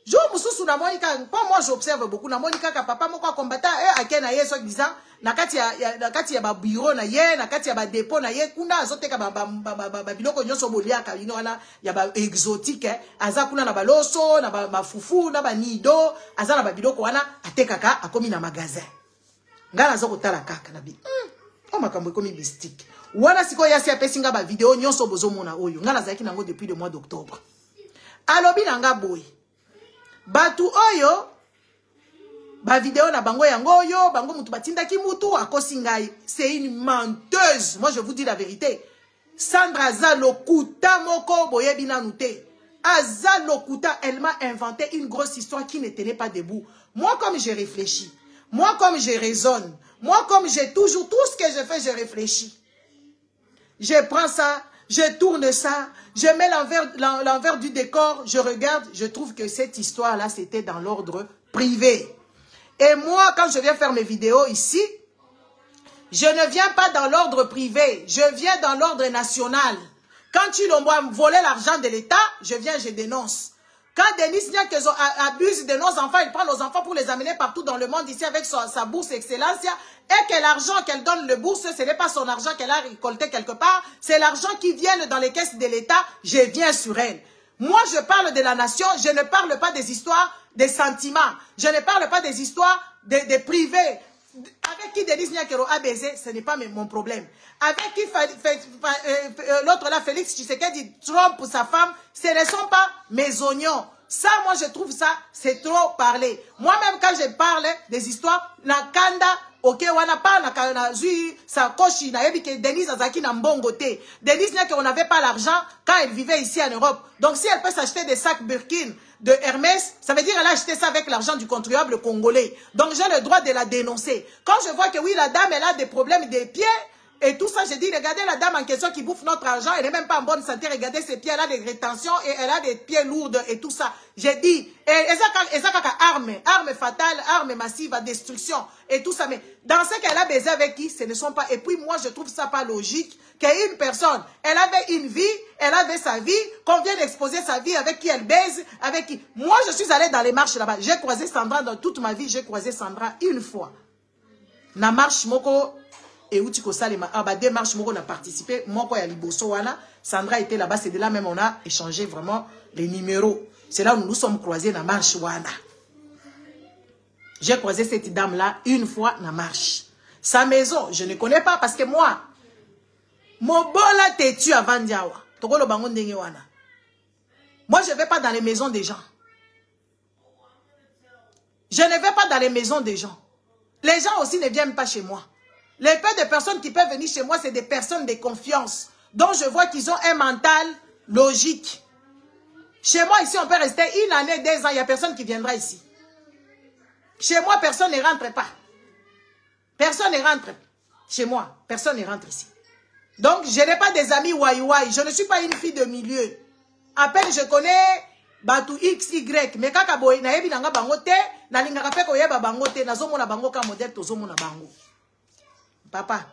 Jo mususu na monika, moi j'observe beaucoup na monika ka papa moko combattant akena ye so disant na kati ya ba bureau na ye na kati ya ba dépôt na ye kuna azoteka ba biloko nyonso boliaka ino wana ya ba exotique aza kuna na baloso na ba fufu na ba nido aza na ba biloko wana atekaka akomi na magasin ngala zo kotala kaka na bi o makambo ekomi mystique wana siko yasi apesinga ba vidéo nyonso bozomona oyo ngala zaki nango depuis le mois d'octobre alobi nanga boy batu oyo ba vidéo na bango yango oyo bango mutu batindaki mutu akosi ngai. C'est une menteuse. Moi je vous dis la vérité. Sandra Azalokuta moko boyebi nanu te. Azalokuta, elle m'a inventé une grosse histoire qui ne tenait pas debout. Moi comme je réfléchis, moi comme je raisonne, moi comme j'ai toujours tout ce que je fais, je réfléchis. Je prends ça, je tourne ça, je mets l'envers du décor, je regarde, je trouve que cette histoire-là, c'était dans l'ordre privé. Et moi, quand je viens faire mes vidéos ici, je ne viens pas dans l'ordre privé, je viens dans l'ordre national. Quand tu l'envoies voler l'argent de l'État, je viens, je dénonce. Quand Denis Nyankelo abuse de nos enfants, il prend nos enfants pour les amener partout dans le monde ici avec sa bourse excellence, et que l'argent qu'elle donne le bourse, ce n'est pas son argent qu'elle a récolté quelque part, c'est l'argent qui vient dans les caisses de l'État, je viens sur elle. Moi, je parle de la nation, je ne parle pas des histoires, des sentiments, je ne parle pas des histoires des privés. Avec qui Denis Nyankelo a baisé, ce n'est pas mon problème. Avec qui l'autre là, Félix Tshisekedi trompe sa femme, ce ne sont pas mes oignons. Ça, moi, je trouve ça, c'est trop parler. Moi-même, quand je parle des histoires, na kanda, ok, wana pa na zui sa koshi na yebi ke Denise Azaki na mbongo te. Denise Nyankelo n'avait pas l'argent quand elle vivait ici en Europe. Donc, si elle peut s'acheter des sacs Birkin de Hermès, ça veut dire qu'elle a acheté ça avec l'argent du contribuable congolais. Donc, j'ai le droit de la dénoncer. Quand je vois que oui, la dame, elle a des problèmes des pieds, et tout ça, j'ai dit, regardez la dame en question qui bouffe notre argent, elle n'est même pas en bonne santé, regardez ses pieds, elle a des rétentions et elle a des pieds lourds et tout ça. J'ai dit, et ça arme fatale, arme massive à destruction et tout ça. Mais dans ce qu'elle a baisé avec qui, ce ne sont pas. Et puis moi, je trouve ça pas logique qu'une personne, elle avait une vie, elle avait sa vie, qu'on vient d'exposer sa vie avec qui elle baise, avec qui. Moi, je suis allée dans les marches là-bas. J'ai croisé Sandra dans toute ma vie, j'ai croisé Sandra une fois. Na marche moko. Et où tu démarche, on a participé. Moi, quand il y a Liboso, Sandra était là-bas. C'est de là même on a échangé vraiment les numéros. C'est là où nous nous sommes croisés dans la marche. J'ai croisé cette dame-là une fois dans la marche. Sa maison, je ne connais pas parce que moi, mon bola têtu avant Diawa. Moi, je ne vais pas dans les maisons des gens. Je ne vais pas dans les maisons des gens. Les gens aussi ne viennent pas chez moi. Les peu de personnes qui peuvent venir chez moi, c'est des personnes de confiance, dont je vois qu'ils ont un mental logique. Chez moi, ici, on peut rester 1 année, 2 ans, il n'y a personne qui viendra ici. Chez moi, personne ne rentre pas. Personne ne rentre. Chez moi, personne ne rentre ici. Donc, je n'ai pas des amis wai. Je ne suis pas une fille de milieu. À peine je connais Batu X, Y. Mais kaka boy, na yebi nanga bangote, na lingaka peko yeba bangote, na zomo na bango ka modèle, to zomo na bango. Papa,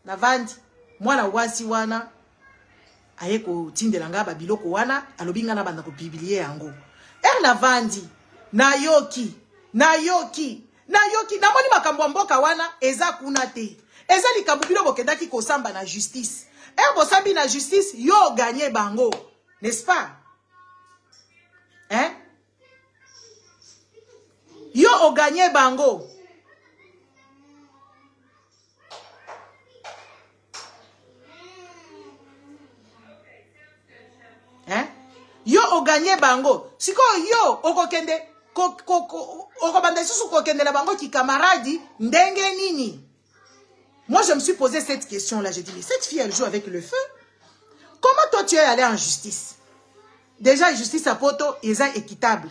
na vandi, mwana wasi wana, ayeko tindelanga babiloko wana, alobinga na banda ko publier yango. Na vandi, na yoki, namoni makambo mboka wana, eza kuna te. Eza likambo bilo bokendaki kosamba na justice. Bosambi na justice, yo gagné bango. N'est-ce pas? Hein? Yo o gagné bango. Hein? Yo o gagné bango. Siko yo okokende okobanda susu kokende na bango ki camarade ndenge nini? Moi, je me suis posé cette question-là. J'ai dit, mais cette fille, elle joue avec le feu. Comment toi, tu es allé en justice? Déjà, la justice à poto, ils sont équitable.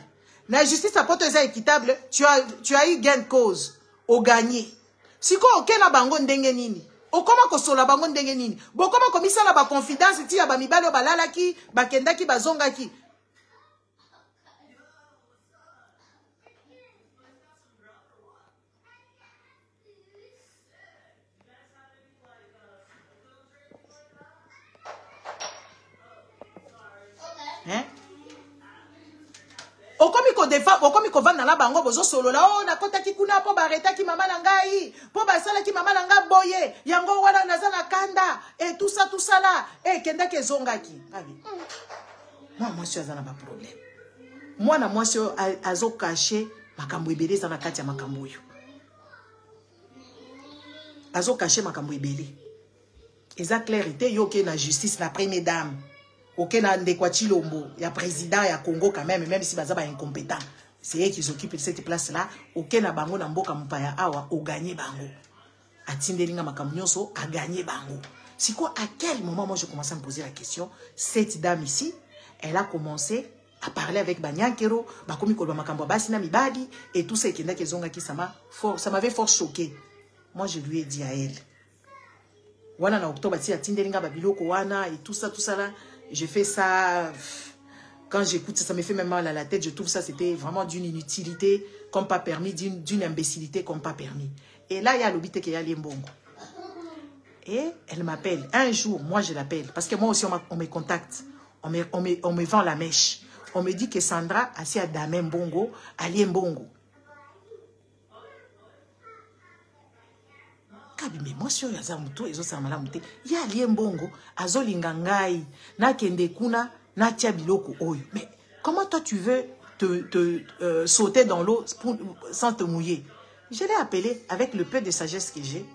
La justice à poto, ils sont équitable. Tu as eu gain de cause. Au gagné. Si quoi, ok, na bango ndenge nini? O comment ko sola bango ndenge nini? Bon, comment komisa na ba confidence, ti ya ba mibalo balala ki, ba kendaki, ba zonga ki. Hein? Okomi ko defa, okomi ko vanda na bango bozo solo la na kota ki kuna po bareta ki mama na ngai, po basala ki mama na nga boye, yango wana nazana kanda, et tout ça là, kenda ke zonga ki. Moi je suis azana ba problème. Moi je azo caché makambo ebele za na kati ya makambo yo. Azo caché makambo ebele. Eza clarité yo ke na justice la première dame. Ok, na ndekwa Chilombo, il y a président, il y a Congo quand même si bazaba incompétent. C'est eux qui s'occupent de cette place-là. Ok, na bango na mboka mpaya awa, o gagné bango. A tindelinga makamnyoso, a gagné bango. C'est quoi, à quel moment, moi je commence à me poser la question, cette dame ici, elle a commencé à parler avec Banyankero, bakomi kolba makambo basina mibadi, et tout ça, ça m'avait fort choqué. Moi je lui ai dit à elle, wana na octobre, a tindelinga babiloko wana, et tout ça là. J'ai fait ça, quand j'écoute ça, ça me fait même mal à la tête. Je trouve ça, c'était vraiment d'une inutilité comme pas permis, d'une imbécilité comme pas permis. Et là, il y a l'obité qui a l'embongo. Et elle m'appelle. Un jour, moi, je l'appelle. Parce que moi aussi, on me contacte. On me vend la mèche. On me dit que Sandra, assis à Damem Bongo, à l'embongo. Mais moi, si il y a liembongo, azolinga ngai, na kende kuna, na tia biloko oyo. Mais comment toi tu veux te sauter dans l'eau sans te mouiller? Je l'ai appelé avec le peu de sagesse que j'ai.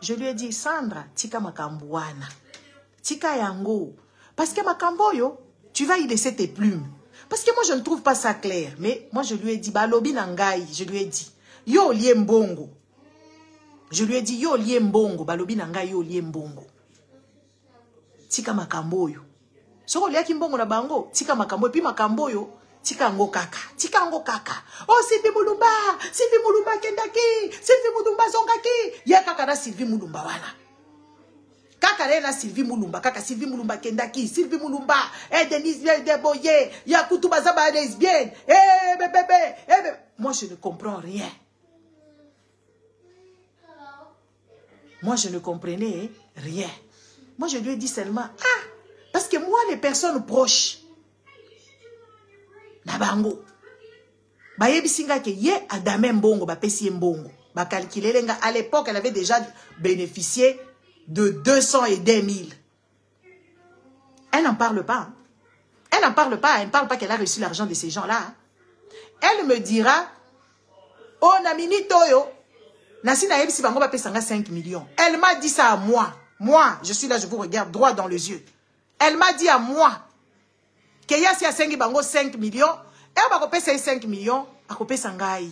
Je lui ai dit, Sandra, tika makambuana, tika yango. Parce que makamboyo, tu vas y laisser tes plumes. Parce que moi, je ne trouve pas ça clair. Mais moi, je lui ai dit, balobi nangai, je lui ai dit, yo liembongo. Je lui ai dit, yo liembongo, balobi nanga yo liembongo. Tika makamboyo. Soko liaki mbongo na bango, tika makamboyo, pi makamboyo, tika ngo kaka. Tika ngo kaka. Oh, Sylvie Mulumba kendaki, Sylvie Mulumba zongaki. Ya kaka na Sylvie Mulumba wana. Kaka na Sylvie Mulumba, kaka Sylvie Mulumba kendaki, Sylvie Mulumba, Denise Deboye, ya kutuba zaba lesbienne, bébé. Moi, je ne comprends rien. Moi, je ne comprenais rien. Moi, je lui ai dit seulement, parce que moi, les personnes proches, Nabango, Bayebisinga ke ye adame mbongo, bapesi mbongo, calculé, à l'époque, elle avait déjà bénéficié de 200 et des 1000. Elle n'en parle pas. Hein. Elle n'en parle pas. Elle ne parle pas qu'elle a reçu l'argent de ces gens-là. Hein. Elle me dira, oh, Namini Toyo, Nassina Ebisi Bango va payer 5 millions. Elle m'a dit ça à moi. Moi, je suis là, je vous regarde droit dans les yeux. Elle m'a dit à moi que Yassi a 5 Bango 5 millions. Elle va payer 5 millions. Elle va payer Sangai.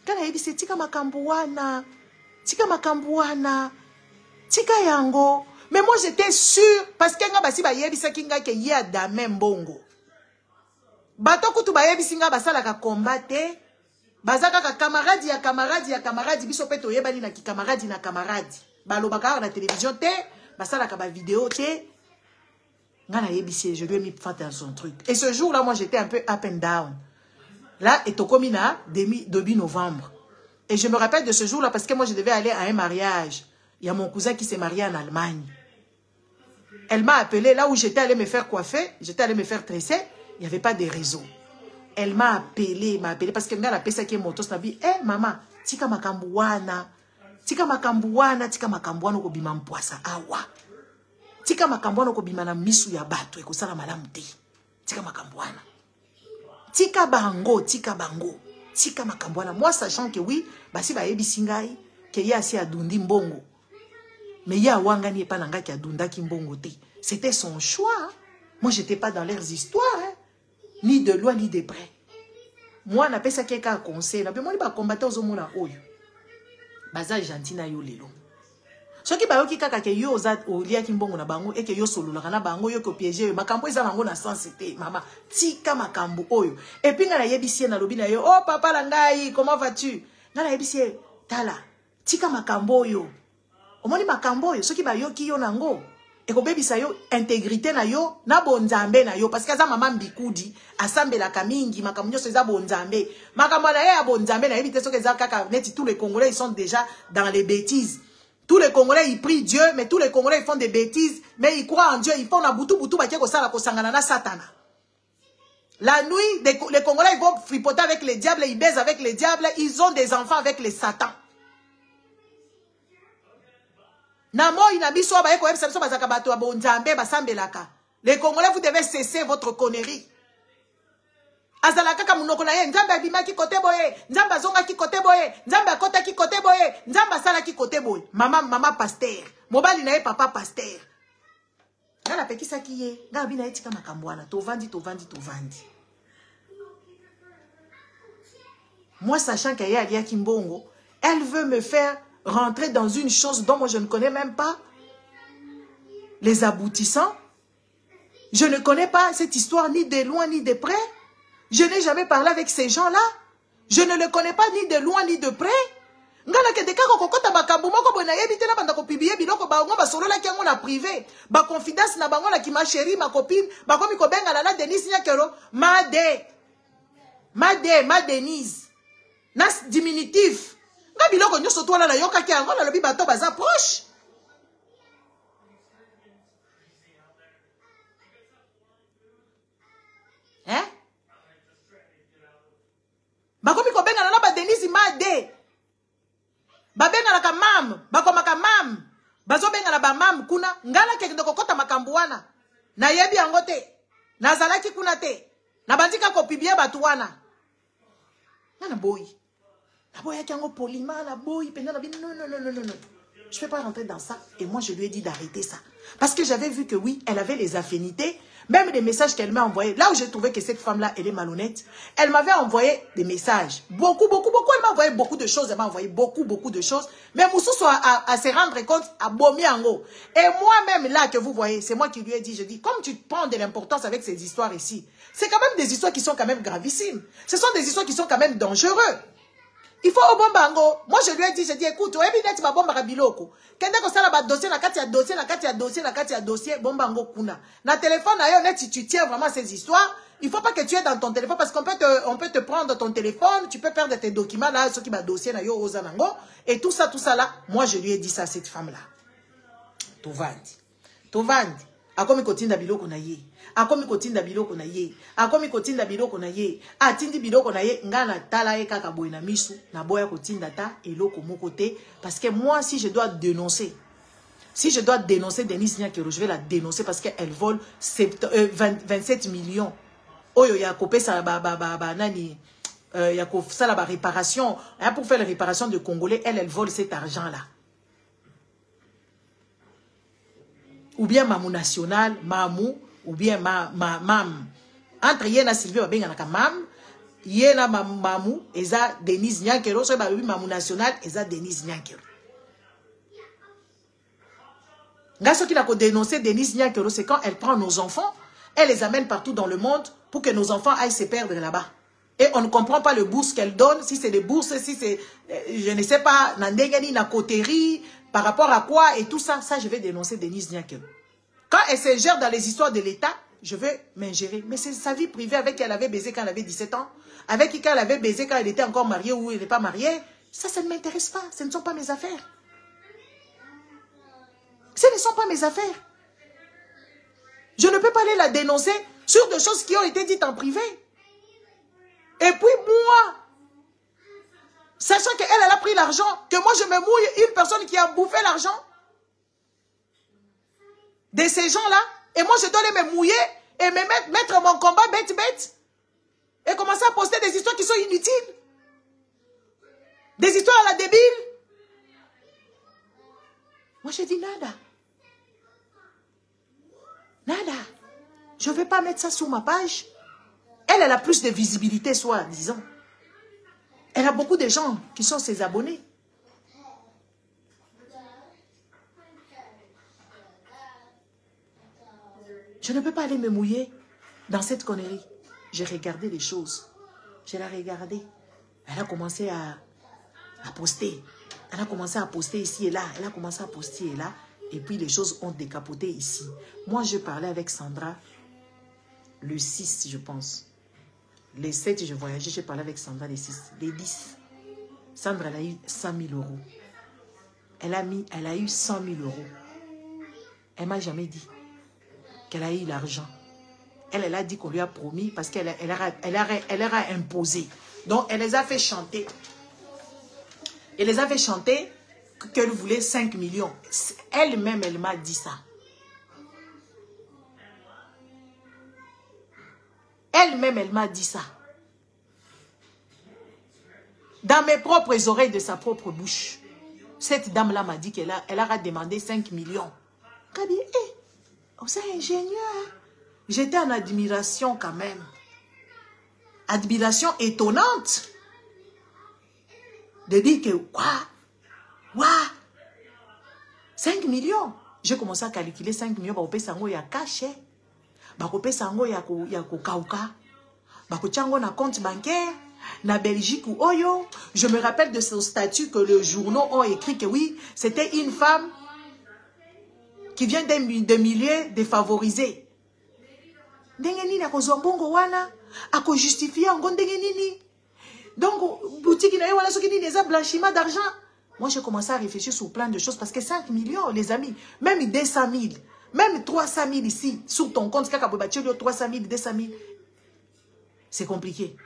Quand elle dit tika makambuana, tika makambuana, tika yango. Mais moi j'étais sûre parce que nga basi ba yebisa kinga ke ya dame mbongo. Bato kutu ba yebisinga basala ka combattre. Bazaka ka camarade ya camarade biso peto yebani na ki camarade na camarade. Balobaka na télévision te basala ka ba vidéo té. Ngana yebisi, je lui ai mis fin dans son truc. Et ce jour-là, moi, j'étais un peu up and down. Là, et Tokomina, début novembre. Et je me rappelle de ce jour-là parce que moi, je devais aller à un mariage. Il y a mon cousin qui s'est marié en Allemagne. Elle m'a appelé là où j'étais allé me faire coiffer, j'étais allé me faire tresser. Il n'y avait pas de réseau. Elle m'a appelé parce que ngana pesa qui est moto snabi. Eh maman, tika makambuana ko bima mpwasa awa. Tika makambuana ko bima na misu ya bato ekosala malamu te. Tika makambuana. Tika bango. Tika makambuana. Moi sachant que oui, basi ba yebisi ngai que ya si adundi mbongo. Mais ya wangani e pa nanga ki adunda ki mbongo te. C'était son choix. Moi j'étais pas dans leurs histoires. Hein. Ni de loin ni de près. Moi na pesa keka conseil, na pe moni ba combattre aux mona oyo. Baza gentil na yo lelo. Soki ba yoki kaka ke yo oza olia ki mbongo na bango et que yo solo na bango yo ko piéger makambo eza bango na sens te mama tika makambo oyo. Et puis nga na yebisi na lobi na yo oh papa la ngai comment vas-tu? Nga na yebisi tala tika makambo oyo. Omoni makambo oyo soki ba yoki yo nango. Et ko bebisa yo intégrité na yo na bonzambe na yo parce que za mama mbikudi asambela kamingi makambo nyoso za bonzambe makambo na ya bonzambe na yebite soki za kaka neti tous les Congolais ils sont déjà dans les bêtises. Tous les Congolais ils prient Dieu mais tous les Congolais ils font des bêtises mais ils croient en Dieu ils font na butu ba ko sala ko sangana na satana. La nuit les Congolais ils vont fripoter avec les diables, ils baisent avec les diables, ils ont des enfants avec les satans. Les Congolais, vous devez cesser votre connerie. Azalaka kamunoko na ye, nzamba bima ki kote boye, nzamba zonga ki kote boye, nzamba kota ki kote boye, nzamba sala ki kote boye. Mama pasteur, mobali na ye papa pasteur. Ngala pekisa ki ye, ngala bina etika makambwana, tovandi. Moi sachant qu'il y a Alia Kimbongo, elle veut me faire rentrer dans une chose dont moi je ne connais même pas les aboutissants. Je ne connais pas cette histoire ni de loin ni de près. Je n'ai jamais parlé avec ces gens-là. Je ne le connais pas ni de loin ni de près. Ngala ke deka ko kokota makambu moko bona yebite na banda ko publier biloko ba ngo ba solola ki ngo na privé. Ba confidence na bango na ki ma chérie, ma copine, ba komi ko benga na Denise Nyakero, ma Denise. Nas diminutif. Nga biloko nyoso to na yoka ki ngo na lobi bato baza proche. Hein? Bakomi ko benga na ba Denise Made. Ba benga na ka mam, bakoma ka mam. Bazo benga na ba mam kuna ngala ke ndoko kota makambu wana. Na yebi yango te. Na zalaki kuna te. Na bandika ko pibie batu wana. Nana boy. La boy a yango polima na boy pena na non. Je ne peux pas rentrer dans ça. Et moi, je lui ai dit d'arrêter ça. Parce que j'avais vu que oui, elle avait les affinités. Même des messages qu'elle m'a envoyés. Là où j'ai trouvé que cette femme-là, elle est malhonnête. Elle m'avait envoyé des messages. Beaucoup. Elle m'a envoyé beaucoup de choses. Elle m'a envoyé beaucoup de choses. Mais Moussou soit à se rendre compte, à Bomi Ango. Et moi-même, là, que vous voyez, c'est moi qui lui ai dit, je dis, comme tu prends de l'importance avec ces histoires ici, c'est quand même des histoires qui sont quand même gravissimes. Ce sont des histoires qui sont quand même dangereuses. Il faut au bon bango. Moi, je lui ai dit, écoute, tu vas bomba biloko. Quand tu as dossier, dossier, bon bango kuna. Na téléphone, tu tiens vraiment ces histoires. Il ne faut pas que tu aies dans ton téléphone parce qu'on peut te prendre ton téléphone, tu peux perdre tes documents là, ce qui va dossier na yo ozanango. Et tout ça là. Moi, je lui ai dit ça à cette femme-là. Tovandi. Akomi kotinda biloko na ye. Akomi kotinda biloko na ye. Akomi kotinda biloko na ye. Atindi biloko na ye. Ngana tala e kaka boy na misu. Na boya kotinda ta eloko moko te. Parce que moi, si je dois dénoncer Denise Nyakero, je vais la dénoncer parce qu'elle vole 27 millions. Oyo ya kopé sa nani. Ya ko sala ba réparation. Pour faire la réparation de Congolais, elle vole cet argent-là. Ou bien Mamou National, Mamou, ou bien Mam. Entre Yena Sylvie, Babenga Mam, Yena Mamou, Eza Denise Nyakero, soit Mamou National, Eza Denise Nyakero. Ce qui a dénoncé Denise Nyakero, c'est quand elle prend nos enfants, elle les amène partout dans le monde pour que nos enfants aillent se perdre là-bas. Et on ne comprend pas le bourse qu'elle donne, si c'est des bourses, si c'est, je ne sais pas, Nandengani, Nakoteri, par rapport à quoi et tout ça, ça je vais dénoncer Denise Nyake. Quand elle se gère dans les histoires de l'État, je vais m'ingérer. Mais c'est sa vie privée avec qui elle avait baisé quand elle avait 17 ans, avec qui elle avait baisé quand elle était encore mariée ou elle n'est pas mariée. Ça ne m'intéresse pas. Ce ne sont pas mes affaires. Ce ne sont pas mes affaires. Je ne peux pas aller la dénoncer sur des choses qui ont été dites en privé. Et puis moi, sachant qu'elle, elle a pris l'argent, que moi je me mouille une personne qui a bouffé l'argent de ces gens-là, et moi je dois aller me mouiller et me mettre mon combat bête, et commencer à poster des histoires qui sont inutiles. Des histoires à la débile. Moi je dis nada. Nada. Je ne vais pas mettre ça sur ma page. Elle a plus de visibilité, soi-disant. Elle a beaucoup de gens qui sont ses abonnés. Je ne peux pas aller me mouiller dans cette connerie. J'ai regardé les choses. Je l'ai regardé. Elle a commencé à poster. Elle a commencé à poster ici et là. Elle a commencé à poster et là. Et puis les choses ont décapoté ici. Moi, je parlais avec Sandra le 6, je pense. Les 7, je voyageais. Je parlais avec Sandra les 6. Les 10. Sandra, elle a eu 100 000 euros. Elle a eu 100 000 euros. Elle ne m'a jamais dit qu'elle a eu l'argent. Elle a dit qu'on lui a promis parce qu'elle a imposé. Donc, elle les a fait chanter. Elle les a fait chanter qu'elle voulait 5 millions. Elle-même, elle m'a dit ça. Elle-même, elle m'a dit ça. Dans mes propres oreilles, de sa propre bouche. Cette dame-là m'a dit qu'elle a demandé 5 millions. Elle a dit, vous êtes ingénieur. J'étais en admiration quand même. Admiration étonnante. De dire que, quoi, 5 millions. J'ai commencé à calculer 5 millions. Bah, sango ya cash. Bah, sango ya kauka. Bah, chango na compte bancaire. Na Belgique ou Oyo. Je me rappelle de ce statut que les journaux ont écrit que oui, c'était une femme qui vient des milieux défavorisés. Dengenini a kozongongo wana, a ko justifier en dengenini. Donc, boutique na wala soki ni des blanchiment d'argent. Moi, j'ai commencé à réfléchir sur plein de choses parce que 5 millions, les amis, même 200 000, même 300 000 ici, sur ton compte, 300 000, 200 000, c'est compliqué.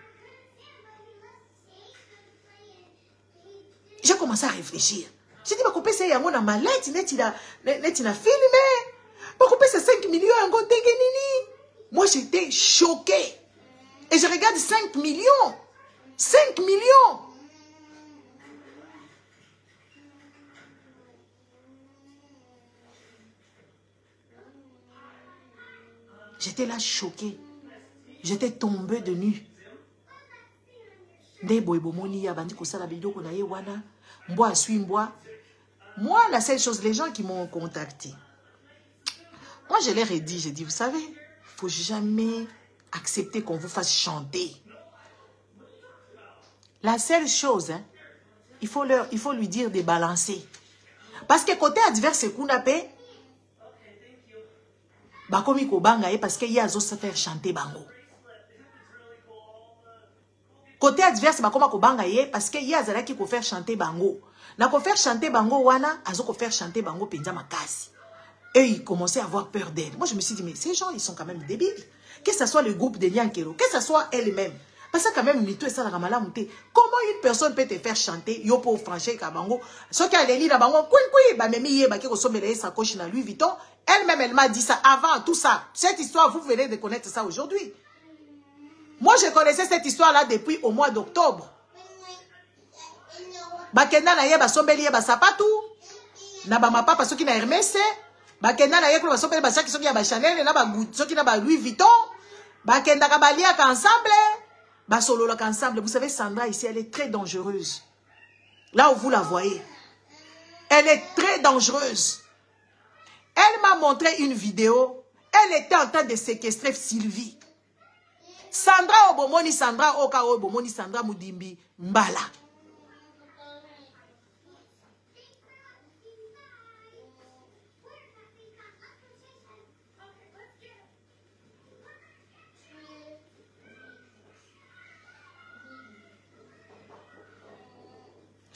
J'ai commencé à réfléchir. J'ai dit, bah, c'est yango na malette, net il a filmé. Bah, c'est 5 millions, yango dengenini. Moi, j'étais choquée. Et je regarde 5 millions. 5 millions. J'étais là choquée. J'étais tombée de nu. Moi, la seule chose, les gens qui m'ont contacté, moi, je leur ai dit, j'ai dit, vous savez, il ne faut jamais accepter qu'on vous fasse chanter. La seule chose, hein, il faut lui dire de balancer. Parce que côté adverse, c'est qu'on appelle, parce qu'il y a se faire chanter bango. Côté adverse, parce qu'il y a qui faire chanter bango. Na ko faire chanter bango wana, azo faire chanter bango penza makasi. Et ils commençaient à avoir peur d'elle. Moi, je me suis dit, mais ces gens, ils sont quand même débiles. Que ce soit le groupe de Nyankero, que ce soit elle-même. Parce que quand même, comment une personne peut te faire chanter, yo pour franchir Kabango, ce qui a les lits là-bas, Louis Vuitton, elle-même, elle m'a dit ça avant tout ça. Cette histoire, vous venez de connaître ça aujourd'hui. Moi, je connaissais cette histoire-là depuis au mois d'octobre. Bakenda na yeba sombeli yeba sapatu, na ba mapa parce qu'il na Hermès. Bakenda na yeba sombeli ba saki soki ya ba Chanel, na ba soki na ba Louis Vuitton. Bakenda ka balia ensemble. Bah solo là ensemble. Vous savez, Sandra ici, elle est très dangereuse. Là où vous la voyez, elle est très dangereuse. Elle m'a montré une vidéo. Elle était en train de séquestrer Sylvie. Sandra Obomoni, Sandra Oka Obomoni, Sandra Moudimbi, Mbala.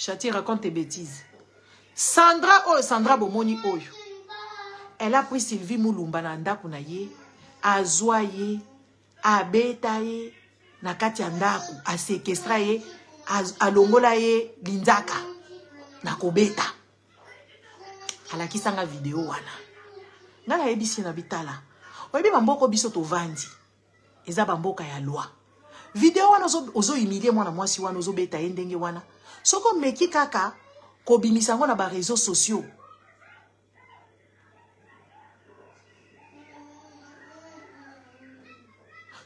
Chati, raconte tes bêtises. Sandra, oh, Sandra Bomoni, oh. Elle a pris Sylvie Moulumba na ndaku na ye, azwa ye, abeta ye, na kati ya ndaku, asekestra ye, alongola ye, linzaka, na kobeta. Alakisanga video wana. Ngala ebisi na bitala. Oyebi bamboko biso to vandi. Eza bamboka ya loi. Video wana ozo imilie mwana mwasi wana ozo beta endenge wana. Soko meki kaka ko bimisango na ba réseaux sociaux.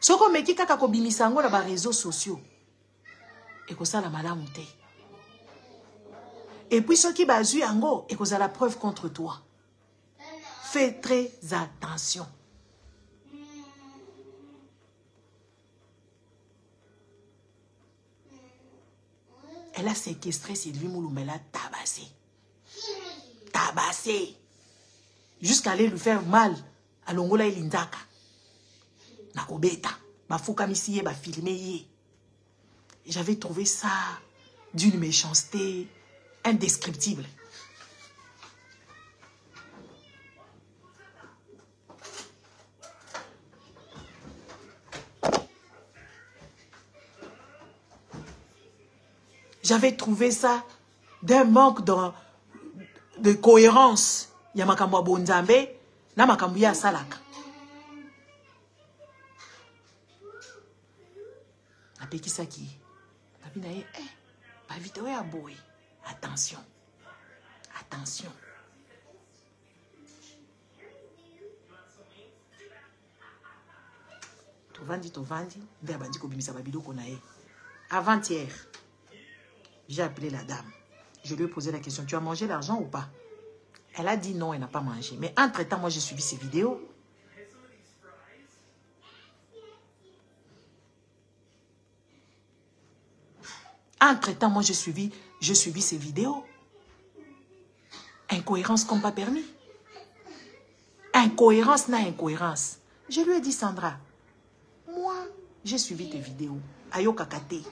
Soko meki kaka ko bimisango na ba réseaux sociaux. Et ko sala malamu te. Et puis ceux qui bazu yango et cause la preuve contre toi. Fais très attention. Elle a séquestré Sylvie Moulumba, elle a tabassé. Tabassé. Jusqu'à aller lui faire mal à Longola et Lindaka. Nakobeta. Bafouka misiye, ba filmé. J'avais trouvé ça d'une méchanceté indescriptible. J'avais trouvé ça d'un manque de cohérence. Il y a makambo bonzambe, na makambo ya salaka. Apeki saki. Papina ye, ba vidéo ya boy. Attention. Attention. Tovandi, vers bandi ko bimisa babido konae. Avant-hier, j'ai appelé la dame. Je lui ai posé la question, tu as mangé l'argent ou pas? Elle a dit non, elle n'a pas mangé. Mais entre-temps, moi, j'ai suivi ses vidéos. Entre-temps, moi, j'ai suivi ses vidéos. Incohérence comme pas permis. Incohérence n'a incohérence. Je lui ai dit, Sandra, moi, j'ai suivi tes vidéos. Ayo kakate.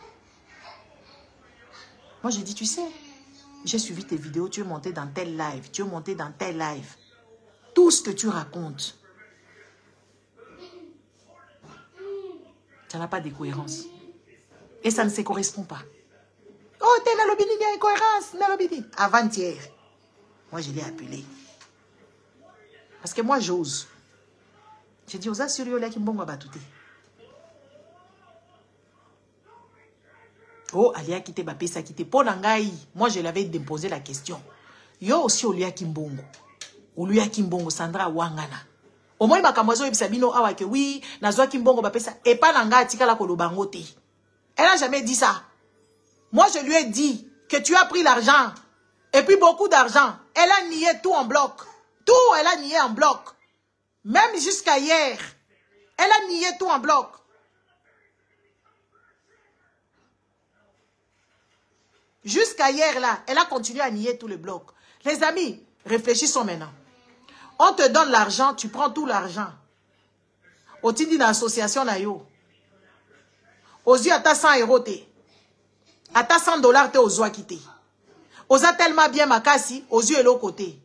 Moi, j'ai dit, tu sais, j'ai suivi tes vidéos, tu es monté dans tel live, tu es monté dans tel live. Tout ce que tu racontes, ça n'a pas de cohérence. Et ça ne se correspond pas. Oh, t'es Nalobini, il y a incohérence, Nalobini. Avant-hier, moi, je l'ai appelé. Parce que moi, j'ose. J'ai dit, osa sur là qui m'bongo batouté. Oh, Alia quitté Bapesa quitté. Pour Nangaï, moi, je l'avais déposé la question. Yo aussi, Olia Kimbongo. Olia Kimbongo, Sandra Wangana. Au moins, Bakamozo et Sabino Awa que oui, Nazwa Kimbongo Bapesa. Et pas Nanga Tikala Kolobangote. Elle n'a jamais dit ça. Moi, je lui ai dit que tu as pris l'argent. Et puis beaucoup d'argent. Elle a nié tout en bloc. Tout, elle a nié en bloc. Même jusqu'à hier. Elle a nié tout en bloc. Jusqu'à hier, là, elle a continué à nier tout le bloc. Les amis, réfléchissons maintenant. On te donne l'argent, tu prends tout l'argent. Au titre d'une association, là, yo. Aux yeux, à ta 100 €, à ta 100 $, t'es aux yeux quittés. Aux a tellement bien makasi, aux yeux et l'autre côté.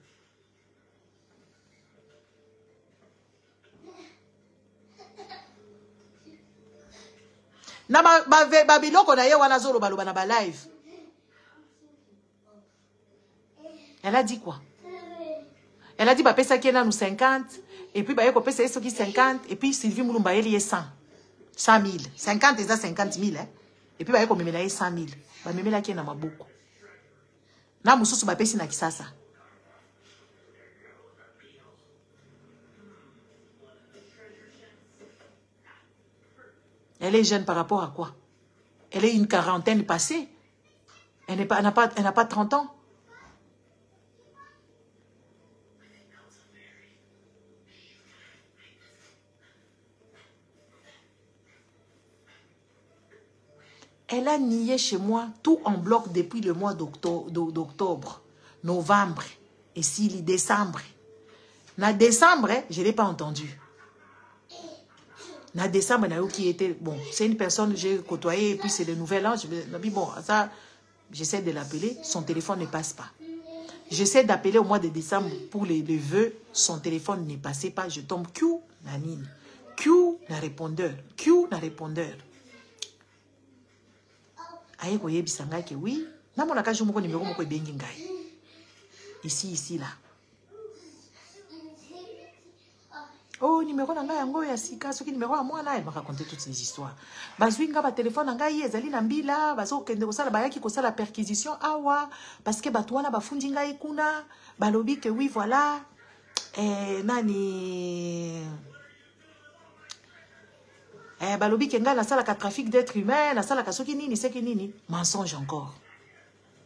Na babiloko na ye wana zolo baloba na ba live. Elle a dit quoi? Elle a dit bah pesa qui est là nous 50 et puis bah yeko pesa yeso qui 50 et puis Sylvie Moulumba elle est 100 000 50 et ça 50 000 hein? Et puis bah yeko memela 100 000 bah memela qui est na maboko na mususu bah pesi na kisasa. Elle est jeune par rapport à quoi? Elle est une quarantaine passée. Elle n'a pas 30 ans. Elle a nié chez moi tout en bloc depuis le mois d'octobre, novembre et si décembre. En décembre, je ne l'ai pas entendu. En décembre, qui était bon, c'est une personne que j'ai côtoyée et puis c'est le nouvel an. Je me dis bon, ça, J'essaie de l'appeler, son téléphone ne passe pas. J'essaie d'appeler au mois de décembre pour les vœux, son téléphone ne passait pas. Je tombe Q, nanine. Q, na répondeur. Q, na répondeur. Aïe, koye bisanga que oui. Na mon akajo moko numéro moko bengi ngai. Ici, là. Oh, numéro na ngai yango ya sika, soki numéro à moi là, elle m'a raconté toutes ces histoires. Bazwi nga ba téléphone na ngai ezali na mbila, bazo kende kosala bayaki kosala perquisition awa parce que batwana bafundi ngai kuna, balobi que oui voilà. Nani balobi que nga na sala ka trafic d'être humain, na sala ka soki nini, seki nini, mensonge encore.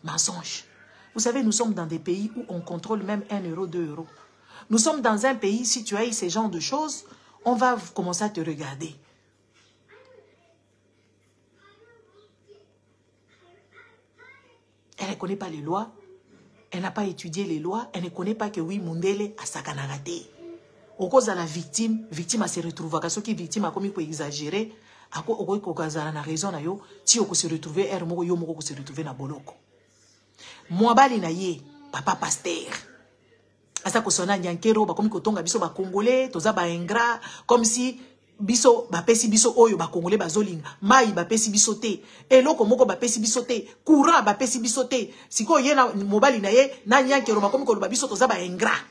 Mensonge. Vous savez, nous sommes dans des pays où on contrôle même 1 euro, 2 euros. Nous sommes dans un pays, si tu as eu ces genres de choses, on va commencer à te regarder. Elle ne connaît pas les lois. Elle n'a pas étudié les lois. Elle ne connaît pas que oui, Mundele a sakanagate. Au cause de la victime a se retrouvé. Parce que la victime a commis pour exagérer. Au cause de la raison, si on se retrouve, elle se retrouve dans Boloko. Moi, bali na ye, papa pasteur. Asa kosona nyankero ba komi kotonga biso ba congolais toza ba ingrat comme si biso ba pesi biso oyo ba congolais bazolinga mai ba pesi biso te eloko moko ba pesi biso te courant ba pesi biso te siko ye na mobali na ye na nyankero ba komi koloba biso toza ba ingrat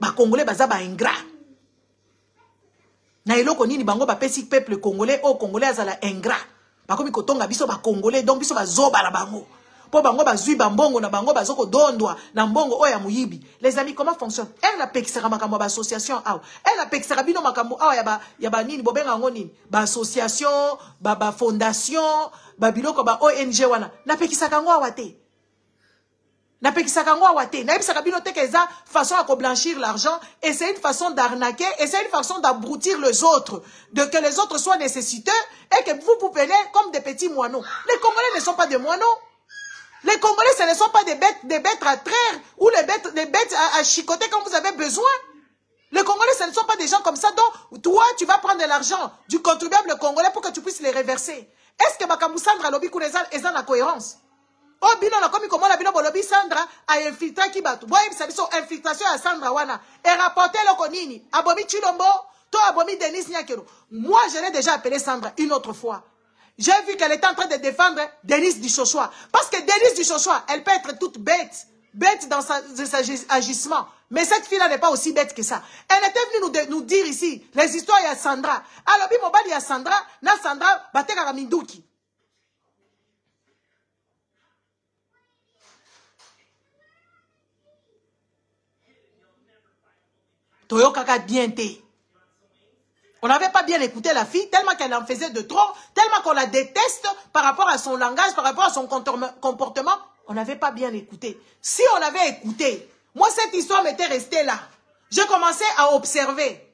ba congolais baza ba ingrat na eloko nini bango ba pesi peuple congolais o congolais azala ingrat ba komi kotonga biso ba congolais donc biso bazoba la bango. Po bango bazui bambongo na bango bazoko dondwa na mbongo oya muyibi. Les amis, comment fonctionne? Elle a pexera makambo ba association aw. Elle a pexera bino makambo aw ya ba nini bobenga ngoni ba association, ba fondation, ba biloko ba ONG wana. Na pekisaka ngo awate. Na pekisaka ngo awate. Na ebisaka bino te keza façon à blanchir l'argent et c'est une façon d'arnaquer et c'est une façon d'abrutir les autres, de que les autres soient nécessiteux et que vous venez comme des petits moineaux. Les Congolais ne sont pas des moineaux. Les Congolais, ce ne sont pas des bêtes à traire ou des bêtes à chicoter quand vous avez besoin. Les Congolais, ce ne sont pas des gens comme ça. Donc, toi, tu vas prendre de l'argent du contribuable congolais pour que tu puisses les reverser. Est-ce que Bakamu Sandra lobi Kourezal est dans la cohérence? Oh, bino na komi comment la bino bolobi Sandra a infiltré qui batu. Boy, ça dit infiltration à Sandra wana. Et rapporter le konini. Abomi Chilombo, toi abomi Denis Nyakero. Moi, je l'ai déjà appelé Sandra une autre fois. J'ai vu qu'elle était en train de défendre Denise Duchochoa. Parce que Denise Duchochoa, elle peut être toute bête dans ses agissements. Mais cette fille-là n'est pas aussi bête que ça. Elle était venue nous dire ici, les histoires, il y a Sandra. Alors, il y a Sandra, na Sandra, bateka raminduki. Toyo kaka bien té. On n'avait pas bien écouté la fille, tellement qu'elle en faisait de trop, tellement qu'on la déteste par rapport à son langage, par rapport à son comportement. On n'avait pas bien écouté. Si on avait écouté, moi, cette histoire m'était restée là. J'ai commencé à observer.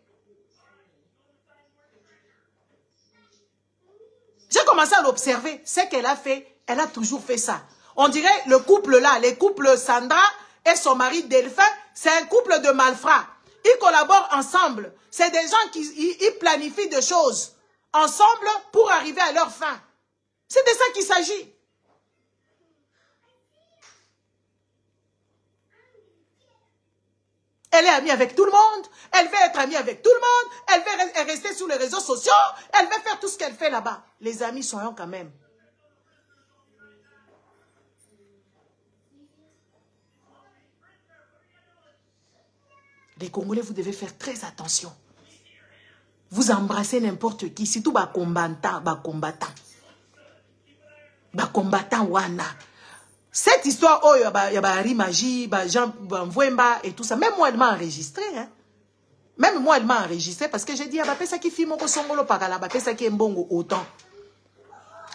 J'ai commencé à l'observer. Ce qu'elle a fait, elle a toujours fait ça. On dirait le couple là, les couples Sandra et son mari Delphin, c'est un couple de malfrats. Ils collaborent ensemble. C'est des gens qui ils planifient des choses ensemble pour arriver à leur fin. C'est de ça qu'il s'agit. Elle est amie avec tout le monde. Elle veut être amie avec tout le monde. Elle veut rester sur les réseaux sociaux. Elle veut faire tout ce qu'elle fait là-bas. Les amis, soyons quand même. Les Congolais, vous devez faire très attention. Vous embrassez n'importe qui, surtout les combattants. Les combattants wana. Cette histoire, oh, il y a Rimagie, Jean Mvouemba et tout ça. Même moi, elle m'a enregistré. Hein. Même moi, elle m'a enregistré parce que j'ai dit, ah, ça qui filme au Songolo Parala, ça qui est mbongo autant.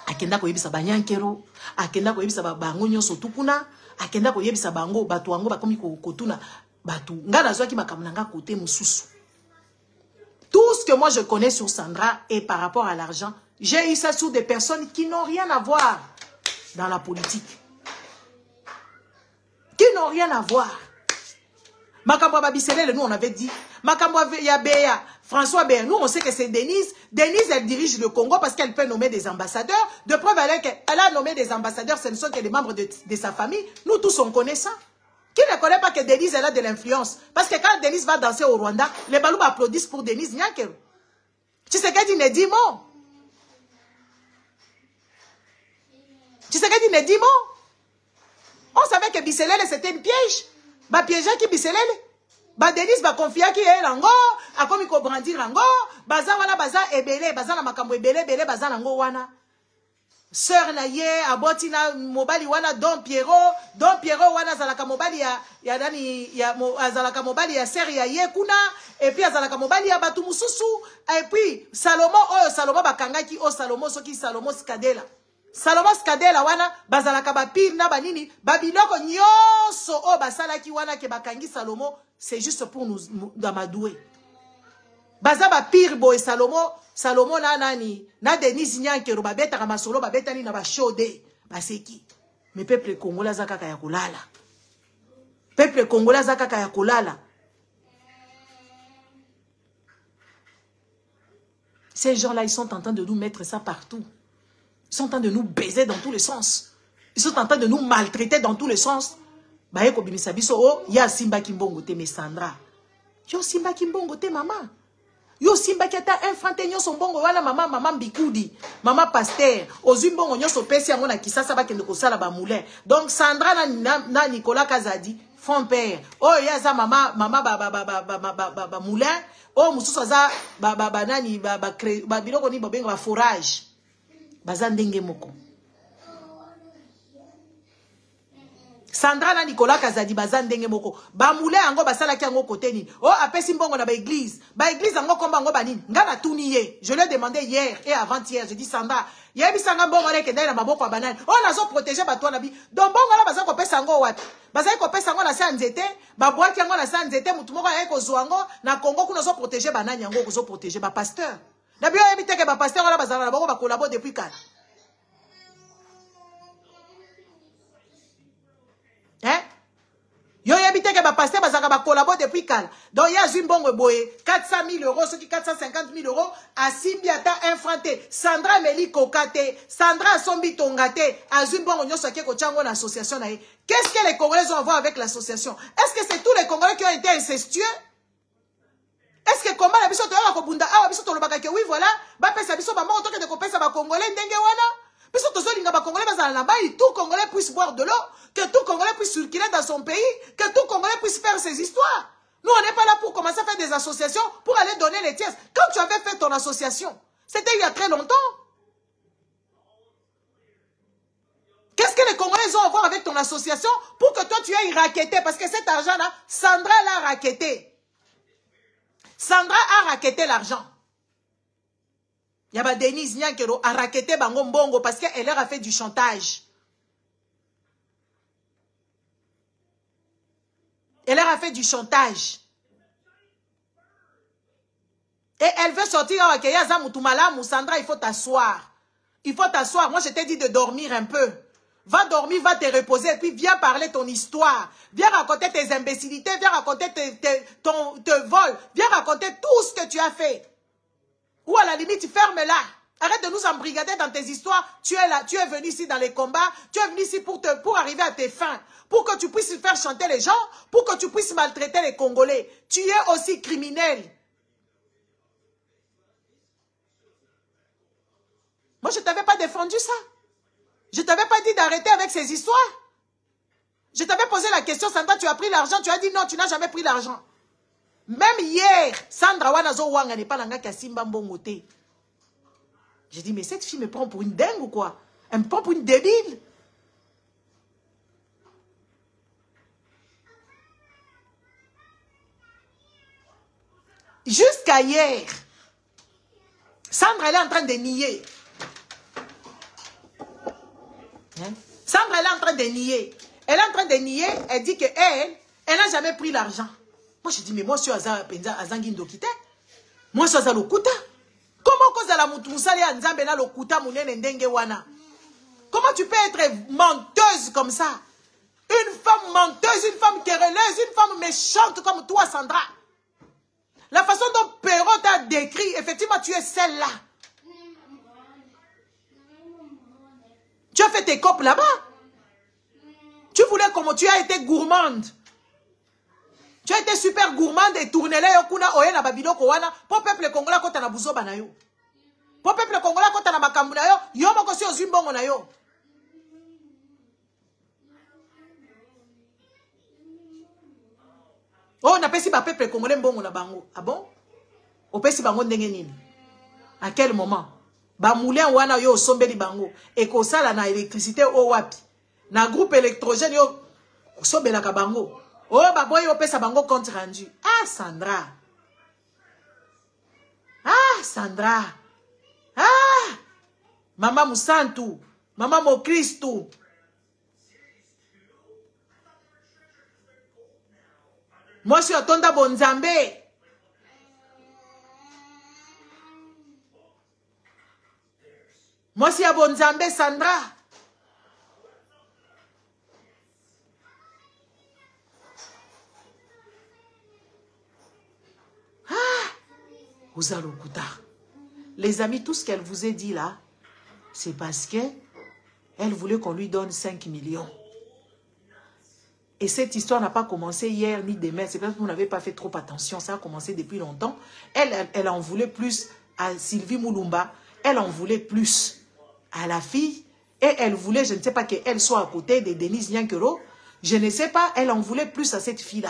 Akenda ko yebisa banyankero, akenda ko yebisa bango nyonso tukuna, akenda ko yebisa bango batu wango bakomi kotuna. Tout ce que moi je connais sur Sandra et par rapport à l'argent, j'ai eu ça sur des personnes qui n'ont rien à voir dans la politique. Qui n'ont rien à voir. Makambwa Babisele, nous on avait dit. Makambwa Yabea, François Bayrou, nous, on sait que c'est Denise. Denise, elle dirige le Congo parce qu'elle peut nommer des ambassadeurs. De preuve, elle a nommé des ambassadeurs, ce ne sont que des membres de sa famille. Nous tous, on connaît ça. Qui ne connaît pas que Denise, elle a de l'influence? Parce que quand Denise va danser au Rwanda, les Baloubs applaudissent pour Denise Nyakeru. Tshisekedi ne dit mot. Tshisekedi ne dit mot. On savait que Bisselele, c'était une piège. Ba piège qui Bisselele. Ba Denise ba confia qui est lango, a comme ko brandir lango, baza wana baza ebele, baza na makambo ebele baza lango wana. Sœur na ye aboti na mobali wana Don Pierrot wana zalaka mobali ya dani ya azalaka mobali ya sœur ya ye kuna et puis azalaka mobali ya batu mususu et puis Salomo bakangaki Salomo soki Salomo Skadela wana bazalaka bapire na banini babiloko nyonso basalaki wana ke bakangi Salomo. C'est juste pour nous d'amadouer. Baza ba pire boy Salomo na nani na Denise Nyakeru babeta ka masolo babeta ni na ba shode baseki. Mais peuple congolais zakaka ya kulala. Peuple congolais zakaka ya kulala. Ces gens-là, ils sont en train de nous mettre ça partout. Ils sont en train de nous baiser dans tous les sens. Ils sont en train de nous maltraiter dans tous les sens. Baye ko bimisa biso ya Simba Kimbongo te me Sandra. Yo Simba Kimbongo te maman. Yo Simba ki ata infante nyonso mbongo wana maman Bikudi, maman Pasteur, ozumbongo nyonso pesi yango na Kisasa bakende kosala ba moulin. Donc Sandra na Nicolas Kazadi font père. Ya za maman ba moulin, mususu za ba nani ba biloko ni bobenga ba forage. Baza ndenge moko. Sandra na Nicolas Kazadi baza ndenge moko. Ba moulé ango basala ki ango côté ni. Apesi mbongo na ba église. Ba église ango komba ango banini. Ngana tuni ye. Je lui ai demandé hier et avant-hier. Je dis Sandra, yebi sanga mbongo leke ndai na maboko banani. Nazo protéger ba toi na bi. Donc mbongo la baza ko pesa ango wapi? Baza ko pesa ango na sa nzete, ba boaki ango na sa nzete mutu moko ya ko zwango na Congo kuna zo protéger banani ango ko zo protéger ba pasteur. Na bio yebi teke ba pasteur la bazala na bango ba collabo depuis kala. Yo yebite ke ba pasteur bazaka ba collabo depuis kala. Donc ya zimbongo boye 400 000 euros, ce qui 450 000 euros à Simbiata infranté. Sandra Meli Kokate, Sandra Sombi Tongate, à zimbongo nyoso ke ko chango na association na. Qu'est-ce que les Congolais ont à voir avec l'association? Est-ce que c'est tous les Congolais qui ont été incestueux? Est-ce que comment la biso to ya ko bunda awa biso to lobaka ke oui voilà, ba pesa biso ba mo to ke de ko pesa ba Congolais ndenge wana? Biso to so linga ba Congolais bazala na ba, tout Congolais puisse boire de l'eau. Que tout Congolais puisse circuler dans son pays, que tout Congolais puisse faire ses histoires. Nous, on n'est pas là pour commencer à faire des associations, pour aller donner les tiers. Quand tu avais fait ton association, c'était il y a très longtemps. Qu'est-ce que les Congolais ont à voir avec ton association pour que toi tu ailles raqueter? Parce que cet argent-là, Sandra l'a raquetté. Sandra a raquetté l'argent. Yaba Denise Nyakeru a raquetté Bango Mbongo parce qu'elle leur a fait du chantage. Elle leur a fait du chantage. Et elle veut sortir à Keyaza Moutoumala, Moussandra, il faut t'asseoir. Il faut t'asseoir. Moi, je t'ai dit de dormir un peu. Va dormir, va te reposer, et puis viens parler ton histoire. Viens raconter tes imbécilités, viens raconter tes vols, viens raconter tout ce que tu as fait. Ou à la limite, ferme-la. Arrête de nous embrigader dans tes histoires. Tu es là, tu es venu ici dans les combats, tu es venu ici pour arriver à tes fins. Pour que tu puisses faire chanter les gens, pour que tu puisses maltraiter les Congolais. Tu es aussi criminel. Moi, je ne t'avais pas défendu ça. Je ne t'avais pas dit d'arrêter avec ces histoires. Je t'avais posé la question, Sandra, tu as pris l'argent? Tu as dit non, tu n'as jamais pris l'argent. Même hier, Sandra Wanazo Wanga n'est pas l'anga Kassimba Mbongote. J'ai dit, mais cette fille me prend pour une dingue ou quoi? Elle me prend pour une débile. Jusqu'à hier, Sandra, elle est en train de nier. Sandra, elle est en train de nier. Elle est en train de nier. Elle dit qu'elle n'a jamais pris l'argent. Moi, je dis, mais moi, je suis Azangindo Kite. Moi, je suis Azalokuta. Comment tu peux être menteuse comme ça? Une femme menteuse, une femme querelleuse, une femme méchante comme toi, Sandra. La façon dont Perrault t'a décrit, effectivement, tu es celle-là. Tu as fait tes copes là-bas. Tu voulais comment tu as été gourmande. Tu as été super gourmande et tourné là yokuna oye na babilo kowana pour peuple congolais kota na buzoba na yo. Pour peuple congolais kota na makambu na yo, yo moko si ozwi mbongo na yo. Oh, na pesi ba peuple congolais mbongo na bango. Ah bon? O pesi bango ndenge nini? À quel moment? Ba moulin wana yo sombeli bango et ko sala na électricité o wapi? Na groupe électrogène yo sombela ka bango. Oh, ba boy yo pesa bango compte rendu. Ah, Sandra. Ah, Sandra. Ah, Mama Musantu. Mama Mokristu. Moi, je suis Tonda Bonzambe. Moi, je suis à Bonzambe, Sandra. Ah, vous allez au Kouta. Les amis, tout ce qu'elle vous a dit là, c'est parce que elle voulait qu'on lui donne 5 millions. Et cette histoire n'a pas commencé hier ni demain. C'est parce que vous n'avez pas fait trop attention. Ça a commencé depuis longtemps. Elle en voulait plus à Sylvie Moulumba. Elle en voulait plus à la fille. Et elle voulait, je ne sais pas qu'elle soit à côté de Denise Nyankero. Je ne sais pas, elle en voulait plus à cette fille-là.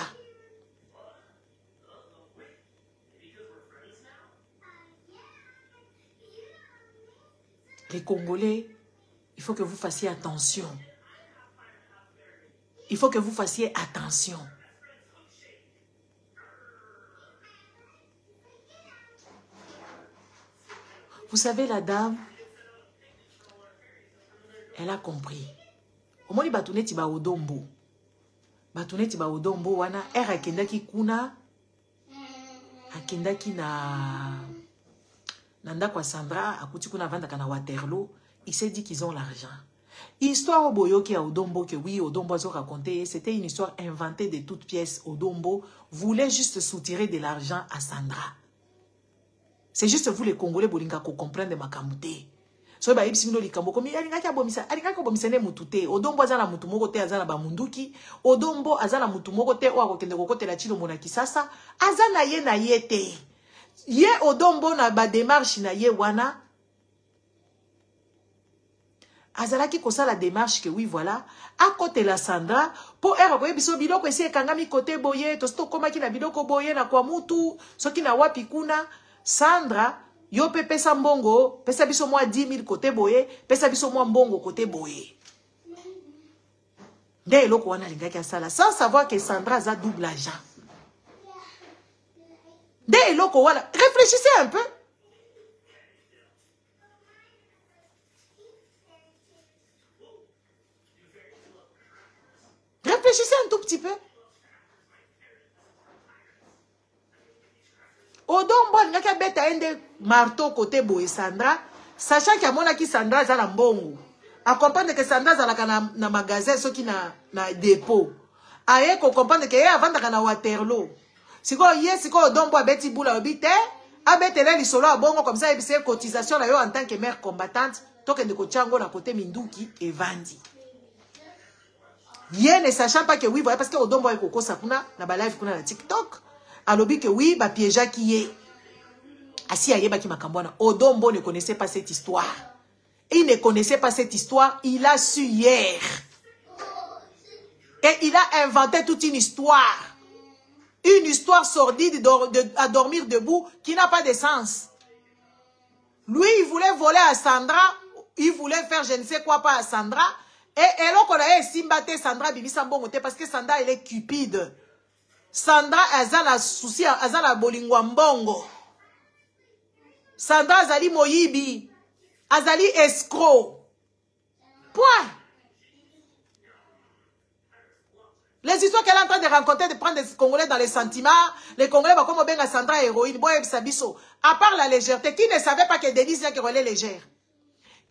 Les Congolais, il faut que vous fassiez attention. Il faut que vous fassiez attention. Vous savez, la dame, elle a compris. Au moins, il tiba odombo. Batune tiba odombo wana, elle akendaki kuna, akendaki na nanda kwa Sandra, akuti kuna vanda kana Waterloo, il s'est dit qu'ils ont l'argent. Histoire au Boyoki à Odombo, que oui, Odombo a raconté, c'était une histoire inventée de toutes pièces. Odombo voulait juste soutirer de l'argent à Sandra. C'est juste vous les Congolais, bolinga ko comprendre ma kamute. So ba ibsimino likambo komi alinga ka bomisa ne mutute. Odombo azana mutu moko te azana ba munduki. Odombo azana mutu moko te o akokende kokote la chilo mona kisasa. Azana ye na yete. Ye Odombo na ba démarche na ye wana. Azalaki kosa la démarche que oui voilà à côté la Sandra pour elle koye biso biloko esi ekangami côté boye to sto koma ki na biloko boye na kwa mutu soki na wapi kuna Sandra yo pe pesa mbongo pesa biso mwa 10 000 côté boye pesa biso mwa mbongo côté boye nde eloko wana lingaki asala sans savoir que Sandra a double agent nde eloko wana réfléchissez un peu. Réfléchissez un tout petit peu. Odombo ngaka beta ende marteau côté boye Sandra, sachant qu'il y a mona qui Sandra za la mbongo. A comprendre que Sandra za la na magasin so qui na dépôt. Aye ko comprendre que avant da na Waterloo. Siko Odombo abeti bula obite, abetele li solo abongo comme ça et c'est cotisation là yo en tant que mère combattante, toke de ko chango na côté Minduki et Vandi. Yé ne sachant pas que oui, voilà, parce que Odombo est koko sakuna, na ba live kuna na TikTok, alobi que oui, ba piéja qui est. Asi ayeba ki makambwana. Odombo ne connaissait pas cette histoire. Il ne connaissait pas cette histoire, il a su hier. Et il a inventé toute une histoire. Une histoire sordide à dormir debout qui n'a pas de sens. Lui, il voulait voler à Sandra, il voulait faire je ne sais quoi pas à Sandra. Et là, qu'on a simbate Sandra bibi sambongote parce que Sandra elle est cupide. Sandra a la souci, a la bolingwa mbongo. Sandra azali moyibi, azali escroc. Point. Les histoires qu'elle est en train de raconter, de prendre des Congolais dans les sentiments, les Congolais vont comme bien Sandra héroïne, boy sabiso. À part la légèreté, qui ne savait pas que Denise Nyankero est légère?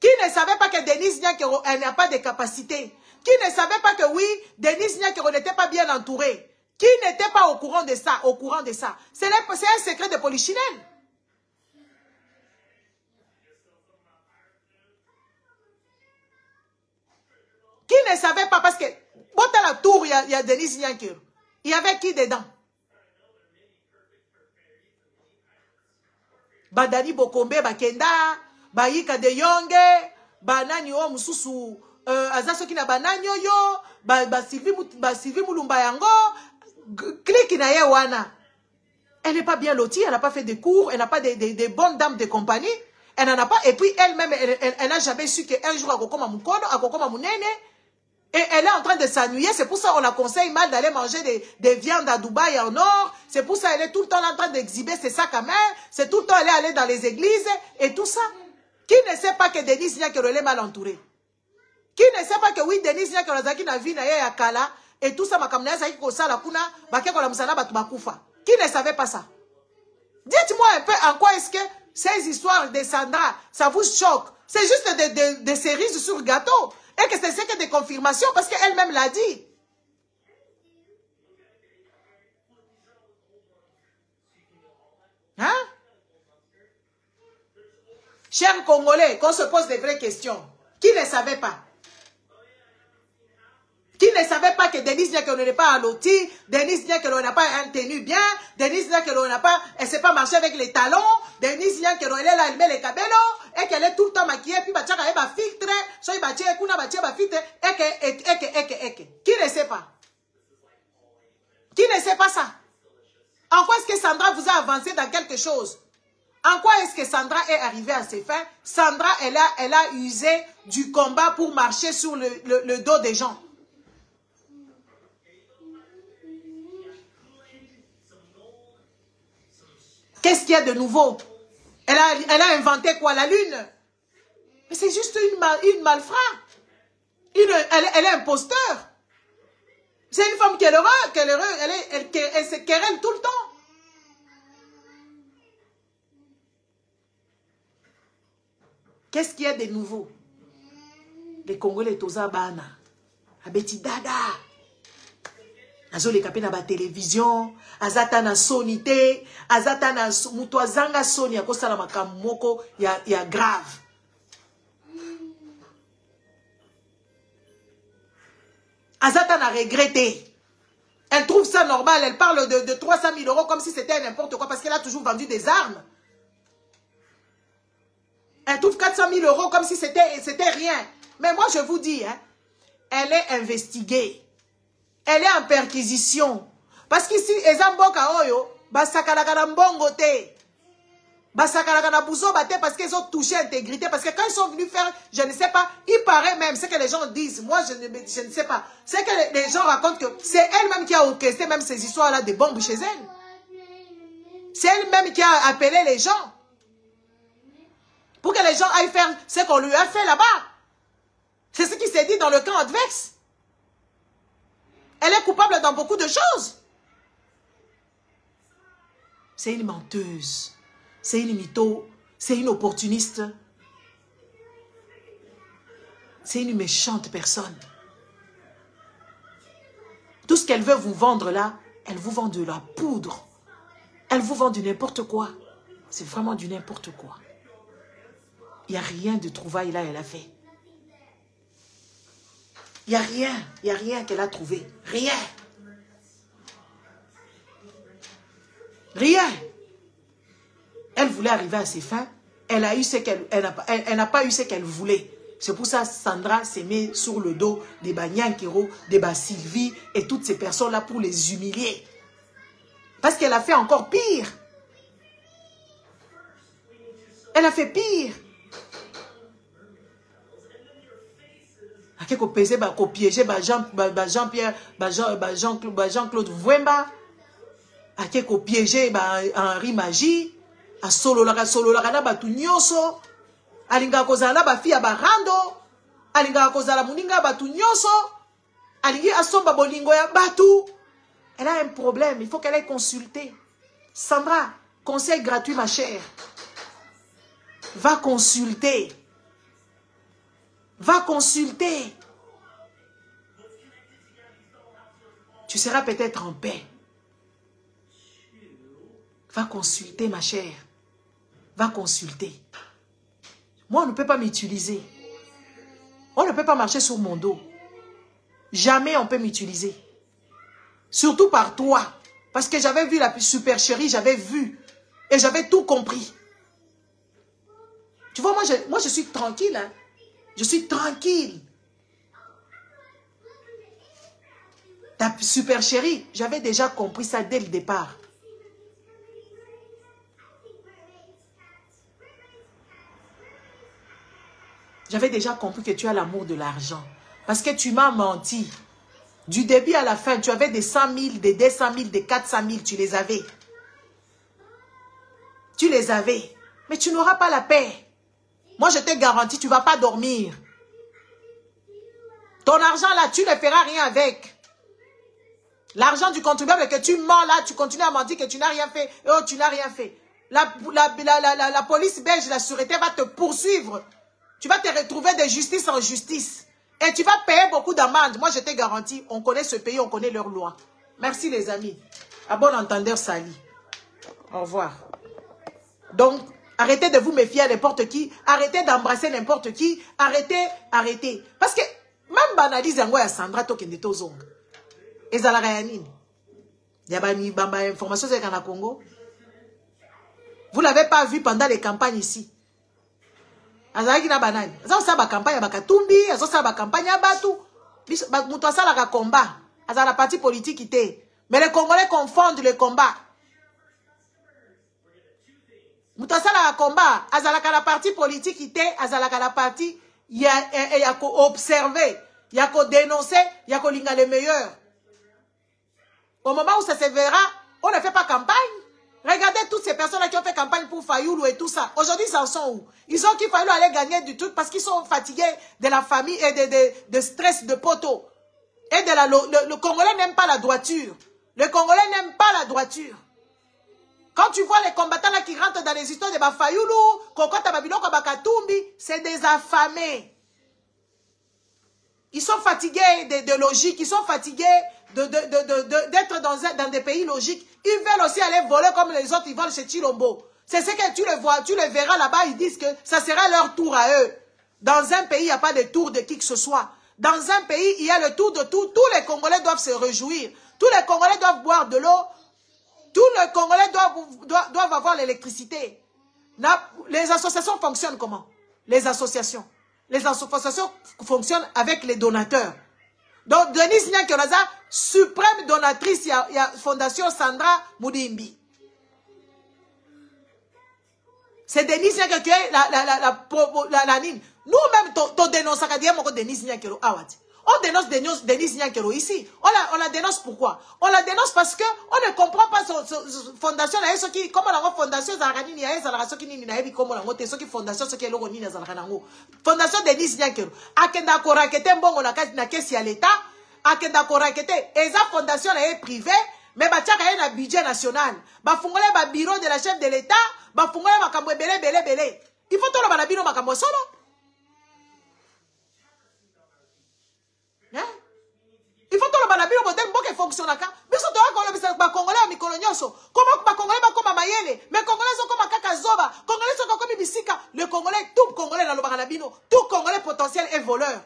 Qui ne savait pas que Denise Nyankero n'a pas de capacité? Qui ne savait pas que oui, Denise Nyankero n'était pas bien entourée? Qui n'était pas au courant de ça, c'est un secret de polichinelle. Qui ne savait pas, parce que, bon, dans la tour, il y a Denise Nyankiro. Il y avait qui dedans? Badani Bokombe, Bakenda, Baïka de Yonge, Banani o Mususu, Azasoki na Bananyo yo, Sylvie Moulumba yango, clique na ye wana. Elle n'est pas bien lotie, elle n'a pas fait de cours, elle n'a pas de bonnes dames de compagnie, elle n'en a pas, et puis elle-même, elle n'a jamais su qu'un jour, à Kokoma Mukono, à Kokoma Munene, et elle est en train de s'ennuyer. C'est pour ça qu'on la conseille mal d'aller manger des viandes à Dubaï en or. C'est pour ça qu'elle est tout le temps en train d'exhiber ses sacs à main. C'est tout le temps elle est allée dans les églises et tout ça. Qui ne sait pas que Denise Nyankiro est mal entourée? Qui ne sait pas que oui, Denise Nyankiro na vie na ya kala et tout ça, makamna zaki ko sala kuna, bake ko la musana batu bakufa. Qui ne savait pas ça? Dites-moi un peu en quoi est-ce que ces histoires de Sandra, ça vous choque? C'est juste des cerises sur gâteau. Et que c'est que des confirmations parce qu'elle-même l'a dit. Hein? Chers Congolais, qu'on se pose des vraies questions. Qui ne savait pas? Qui ne savait pas que Denise Nyankiro n'est pas à loti, Denise Nyankiro n'a pas un tenue bien, Denise Nyankiro n'a pas, elle ne sait pas marcher avec les talons, Denise Nyankiro elle est là, elle met les cabellos, et qu'elle est tout le temps maquillée, puis bah tiens, elle va filtre, soit il va tiens, kuna va tiens, va filtre, et qui ne sait pas? Qui ne sait pas ça? En quoi est-ce que Sandra vous a avancé dans quelque chose? En quoi est-ce que Sandra est arrivée à ses fins? Sandra, elle a usé du combat pour marcher sur le dos des gens. Qu'est-ce qu'il y a de nouveau? Elle a inventé quoi? La lune? Mais c'est juste une malfrat. Elle est imposteur. C'est une femme qui est heureuse, elle se querelle tout le temps. Qu'est-ce qu'il y a de nouveau? Les Congolais toza bana. Abeti dada. Azo le kapé na ba télévision, azata na sonité, azata na muto azanga soni ya kosala makambo moko ya grave. Azata na regretté. Elle trouve ça normal, elle parle de 300 000 € comme si c'était n'importe quoi parce qu'elle a toujours vendu des armes. Elle trouve 400 000 € comme si c'était rien. Mais moi je vous dis, hein, elle est investiguée. Elle est en perquisition. Parce qu'ici, Ezamboka Oyo, Basakalaka na mbongo te. Basakalaka na buzo bate parce qu'ils ont touché l'intégrité. Parce que quand ils sont venus faire, je ne sais pas, il paraît même, c'est que les gens disent, moi je ne sais pas, c'est que les gens racontent que c'est elle-même qui a orchestré même ces histoires-là de bombes chez elle. C'est elle-même qui a appelé les gens. Pour que les gens aillent faire ce qu'on lui a fait là-bas. C'est ce qui s'est dit dans le camp adverse. Elle est coupable dans beaucoup de choses. C'est une menteuse. C'est une mytho. C'est une opportuniste. C'est une méchante personne. Tout ce qu'elle veut vous vendre là, elle vous vend de la poudre. Elle vous vend du n'importe quoi. C'est vraiment du n'importe quoi. Il n'y a rien de trouvaille là, elle a fait. Il n'y a rien qu'elle a trouvé. Rien. Rien. Elle voulait arriver à ses fins. Elle a eu ce qu'elle, elle n'a pas eu ce qu'elle voulait. C'est pour ça que Sandra s'est mise sur le dos des Nyankiro, des Sylvie et toutes ces personnes-là pour les humilier. Parce qu'elle a fait encore pire. Elle a fait pire. Qu'on pesait, qu'on piégeait Jean-Pierre, Jean-Claude Vouemba, qu'on piégeait Henri Magie, à Sololaka na batu nyoso, alinga kozala ba fia barando, alinga kozala muninga batu nyoso, alingi asomba bolingo ya batu. Elle a un problème, il faut qu'elle aille consulter. Sandra, conseil gratuit ma chère. Va consulter. Va consulter. Tu seras peut-être en paix. Va consulter, ma chère. Va consulter. Moi, on ne peut pas m'utiliser. On ne peut pas marcher sur mon dos. Jamais on peut m'utiliser. Surtout par toi. Parce que j'avais vu la super chérie, j'avais vu. Et j'avais tout compris. Tu vois, moi je suis tranquille. Hein? Je suis tranquille. Ta super chérie, j'avais déjà compris ça dès le départ. J'avais déjà compris que tu as l'amour de l'argent. Parce que tu m'as menti. Du début à la fin, tu avais des 100 000, des 200 000, des 400 000, tu les avais. Tu les avais. Mais tu n'auras pas la paix. Moi, je te garantis, tu ne vas pas dormir. Ton argent là, tu ne feras rien avec. L'argent du contribuable que tu mens là, tu continues à mentir que tu n'as rien fait. Oh, tu n'as rien fait. La police belge, la sûreté va te poursuivre. Tu vas te retrouver de justice en justice. Et tu vas payer beaucoup d'amende. Moi, je te garantis, on connaît ce pays, on connaît leurs lois. Merci les amis. À bon entendeur, Sali. Au revoir. Donc, arrêtez de vous méfier à n'importe qui. Arrêtez d'embrasser n'importe qui. Arrêtez. Parce que, même banalise yango ya Sandra tokende tozonga. Ezala Rayanine. Il y a une information sur le Congo. Vous ne l'avez pas vu pendant les campagnes ici. Azalaki na banani. Azala ba campagne ya bakatumbi, azala ba campagne ya batu. Muto asala ka combat. Azala parti politique ité. Mais les Congolais confondent le combat. Muto asala ka combat, azala ka la parti politique ité, azala ka la parti ya ko observer, ya ko dénoncer, ya ko linga les meilleurs. Au moment où ça se verra, on ne fait pas campagne. Regardez toutes ces personnes qui ont fait campagne pour Fayoulou et tout ça. Aujourd'hui, ils en sont où? Ils ont qu'il Fayoulou allait gagner du truc parce qu'ils sont fatigués de la famille et de stress de poteau. Et le Congolais n'aime pas la droiture. Le Congolais n'aime pas la droiture. Quand tu vois les combattants là qui rentrent dans les histoires de Fayoulou, Kokota Babiloko Bakatumbi, c'est des affamés. Ils sont fatigués de logique, ils sont fatigués d'être dans des pays logiques. Ils veulent aussi aller voler comme les autres, ils volent chez Chilombo. C'est ce que tu le vois, tu le verras là-bas, ils disent que ça sera leur tour à eux. Dans un pays, il n'y a pas de tour de qui que ce soit. Dans un pays, il y a le tour de tout. Tous les Congolais doivent se réjouir. Tous les Congolais doivent boire de l'eau. Tous les Congolais doivent avoir l'électricité. Les associations fonctionnent comment? Les associations fonctionnent avec les donateurs. Donc, Denise Nyankeroza, suprême donatrice, il y a Fondation Sandra Moudimbi. C'est Denise Nyankeroza qui est la nine. Nous-mêmes, on dénonce Denise Nyankeroza. On dénonce Denise Nyankeroza ici. On la dénonce pourquoi? On la dénonce parce qu'on ne comprend pas son fondation. Comment la fondation Zaranini, Fondation Denise Nyankeroza. Akenda korakete mbongo na kesi ya l'État. Akenda korakete. Eza fondation est privée. Mais batiaka na budget national. Bafungole ba bureau de la chef de l'État. Bafungole makambo belé. Il faut tout le balabino makambo solo. Il faut que le balabino modèle qui fonctionne. Mais ce que les Congolais ont mis colonioso. Comment les Congolais sont comme Mayele? Mais les Congolais sont comme Kakazoba. Les Congolais sont comme Bissika. Le Congolais, tout Congolais dans le balabino, tout Congolais potentiel est voleur.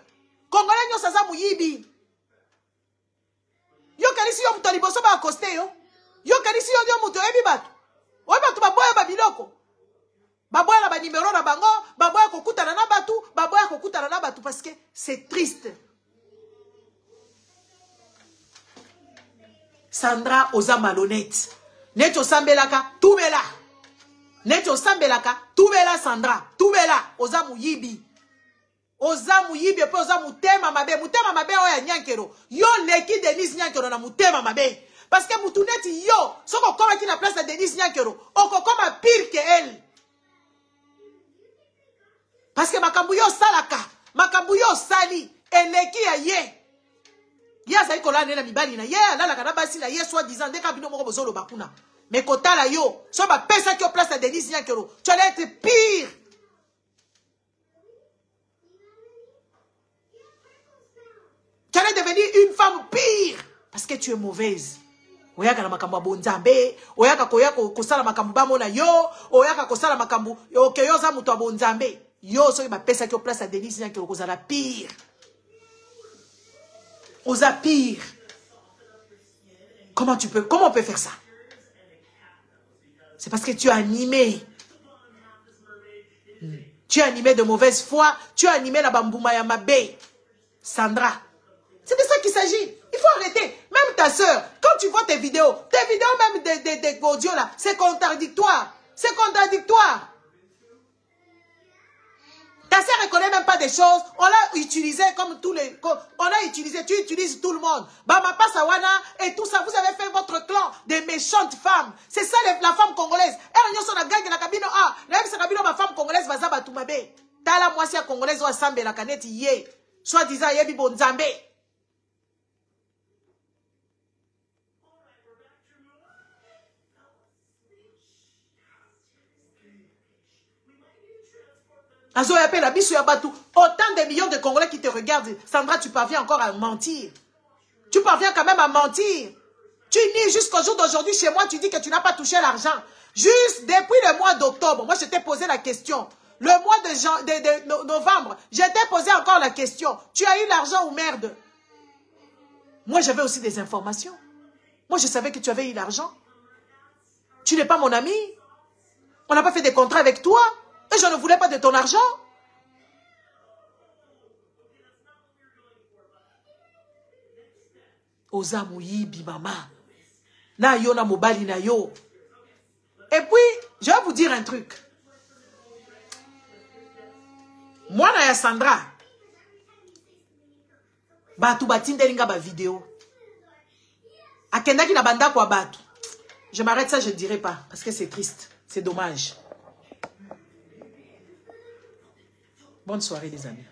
Congolais n'y a pas mouyibi. Yo kalisi yo mutali boso ba accoster yo. Yo kalisi yo muto ebi batu. Oye batu baboya babiloko. Baboya na ba numéro na bango, baboya kokutana na batu, baboya kokutana na batu parce que c'est triste. Sandra oza malhonnête. Neto sambelaka, toubela. Neto sambelaka, toubela Sandra. Toubela, oza muyibi. Oza muyibi, pe oza mutema mabe. Mutema mabe oya Nyankero. Yo neki Denise Nyankero na mutema mabe. Parce que mutuneti yo, soko koma ki na place de Denise Nyankero, oko koma pire que elle. Parce que makambu yo salaka, makambu yo sali, eleki ya ye. Ya sa ikola nena mibali na ye alala kana basi na ye soi-disant ndeka bino moko bozolo bakuna. Mais kotala yo, so ba pesa ki o place à Denise Nyankero, tu allais être pire. Tu allais devenir une femme pire parce que tu es mauvaise. Oyaka na makambo bonzambe, oyaka kosala makambo bamona yo, oyaka kosala makambo okeyo za muto bonzambe. Yo so ba pesa ki place à Denise nya ki okozala pire. Osa pire. Comment on peut faire ça? C'est parce que tu es animé. Tu es animé de mauvaise foi. Tu es animé la bambouma ya mabe. Sandra. C'est de ça qu'il s'agit. Il faut arrêter. Même ta soeur, quand tu vois tes vidéos même des audios là, c'est contradictoire. C'est contradictoire. Ta soeur ne connaît même pas des choses. On l'a utilisé comme tous les... On l'a utilisé, tu utilises tout le monde. Bama Passawana et tout ça, vous avez fait votre clan des méchantes femmes. C'est ça la femme congolaise. Elle a la gang la cabine. Ah, ma femme congolaise va zaba tumabe. Tala moisia congolaise wa sambe la canette yé. Soit disant yebi bonzambe. Autant de millions de Congolais qui te regardent. Sandra, tu parviens encore à mentir. Tu parviens quand même à mentir. Tu nies jusqu'au jour d'aujourd'hui chez moi, tu dis que tu n'as pas touché l'argent. Juste depuis le mois d'octobre, moi je t'ai posé la question. Le mois de novembre, je t'ai posé encore la question. Tu as eu l'argent ou merde? Moi j'avais aussi des informations. Moi je savais que tu avais eu l'argent. Tu n'es pas mon ami. On n'a pas fait des contrats avec toi. Et je ne voulais pas de ton argent. Oza muyibi mama. Na yo na mobali na yo. Et puis, je vais vous dire un truc. Moi na ya Sandra. Batu batindelinga ba vidéo. Akenda ki na banda kwa batu. Je m'arrête ça, je ne dirai pas. Parce que c'est triste. C'est dommage. Bonne soirée les amis.